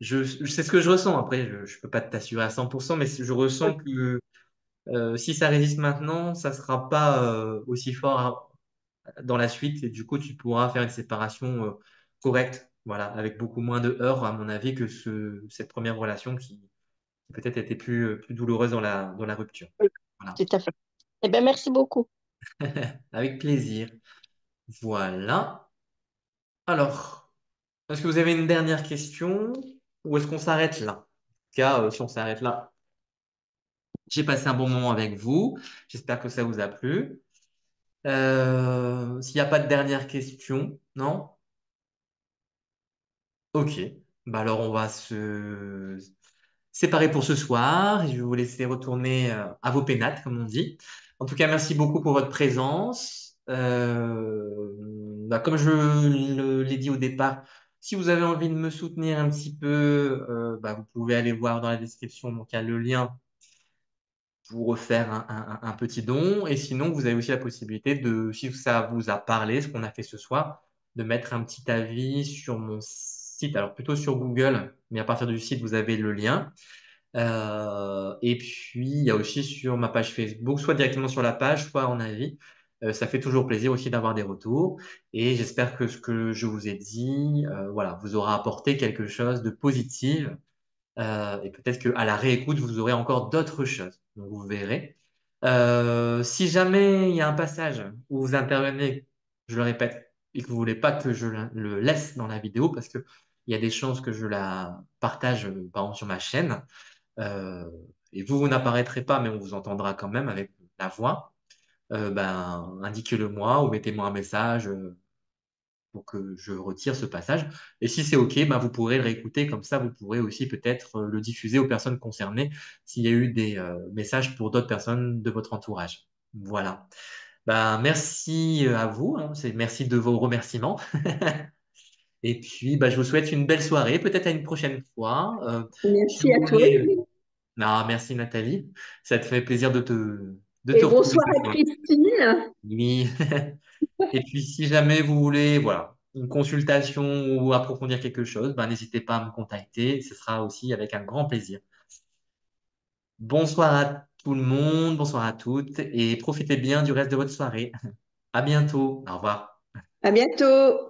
je sais ce que je ressens. Après, je ne peux pas t'assurer à 100%, mais je ressens que si ça résiste maintenant, ça sera pas aussi fort dans la suite. Et du coup, tu pourras faire une séparation correcte, voilà, avec beaucoup moins de heurts, à mon avis, que cette première relation qui peut-être était plus douloureuse dans la rupture. Voilà. tout à fait. Eh ben, merci beaucoup. Avec plaisir. Voilà. Alors, est-ce que vous avez une dernière question ou est-ce qu'on s'arrête là? En tout cas, si on s'arrête là, j'ai passé un bon moment avec vous. J'espère que ça vous a plu. S'il n'y a pas de dernière question, non? Ok. Bah alors on va se séparer pour ce soir. Je vais vous laisser retourner à vos pénates, comme on dit. En tout cas, merci beaucoup pour votre présence. Bah, comme je l'ai dit au départ, si vous avez envie de me soutenir un petit peu, bah, vous pouvez aller voir dans la description. Donc, il y a le lien pour refaire un petit don. Et sinon, vous avez aussi la possibilité de, si ça vous a parlé, ce qu'on a fait ce soir, de mettre un petit avis sur mon site. Alors plutôt sur Google, mais à partir du site, vous avez le lien. Et puis, il y a aussi sur ma page Facebook, soit directement sur la page, soit en avis. Ça fait toujours plaisir aussi d'avoir des retours. Et j'espère que ce que je vous ai dit, voilà, vous aura apporté quelque chose de positif et peut-être qu'à la réécoute, vous aurez encore d'autres choses. Donc, vous verrez. Si jamais il y a un passage où vous intervenez, je le répète, et que vous voulez pas que je le laisse dans la vidéo, parce que il y a des chances que je la partage, par exemple, sur ma chaîne, euh, et vous n'apparaîtrez pas, mais on vous entendra quand même avec la voix, ben, indiquez-le moi ou mettez-moi un message. Pour que je retire ce passage. Et si c'est OK, ben, vous pourrez le réécouter. Comme ça, vous pourrez aussi peut-être le diffuser aux personnes concernées s'il y a eu des messages pour d'autres personnes de votre entourage. Voilà. Ben, merci à vous. Hein. Merci de vos remerciements. Et puis, ben, je vous souhaite une belle soirée, peut-être à une prochaine fois. Si Merci vous à toi voulez. aussi. Non, merci Nathalie. Ça te fait plaisir de te Et retrouver bonsoir ce à soir. Christine. Oui. Et puis, si jamais vous voulez, voilà, une consultation ou approfondir quelque chose, ben, n'hésitez pas à me contacter. Ce sera aussi avec un grand plaisir. Bonsoir à tout le monde, bonsoir à toutes et profitez bien du reste de votre soirée. À bientôt. Au revoir. À bientôt.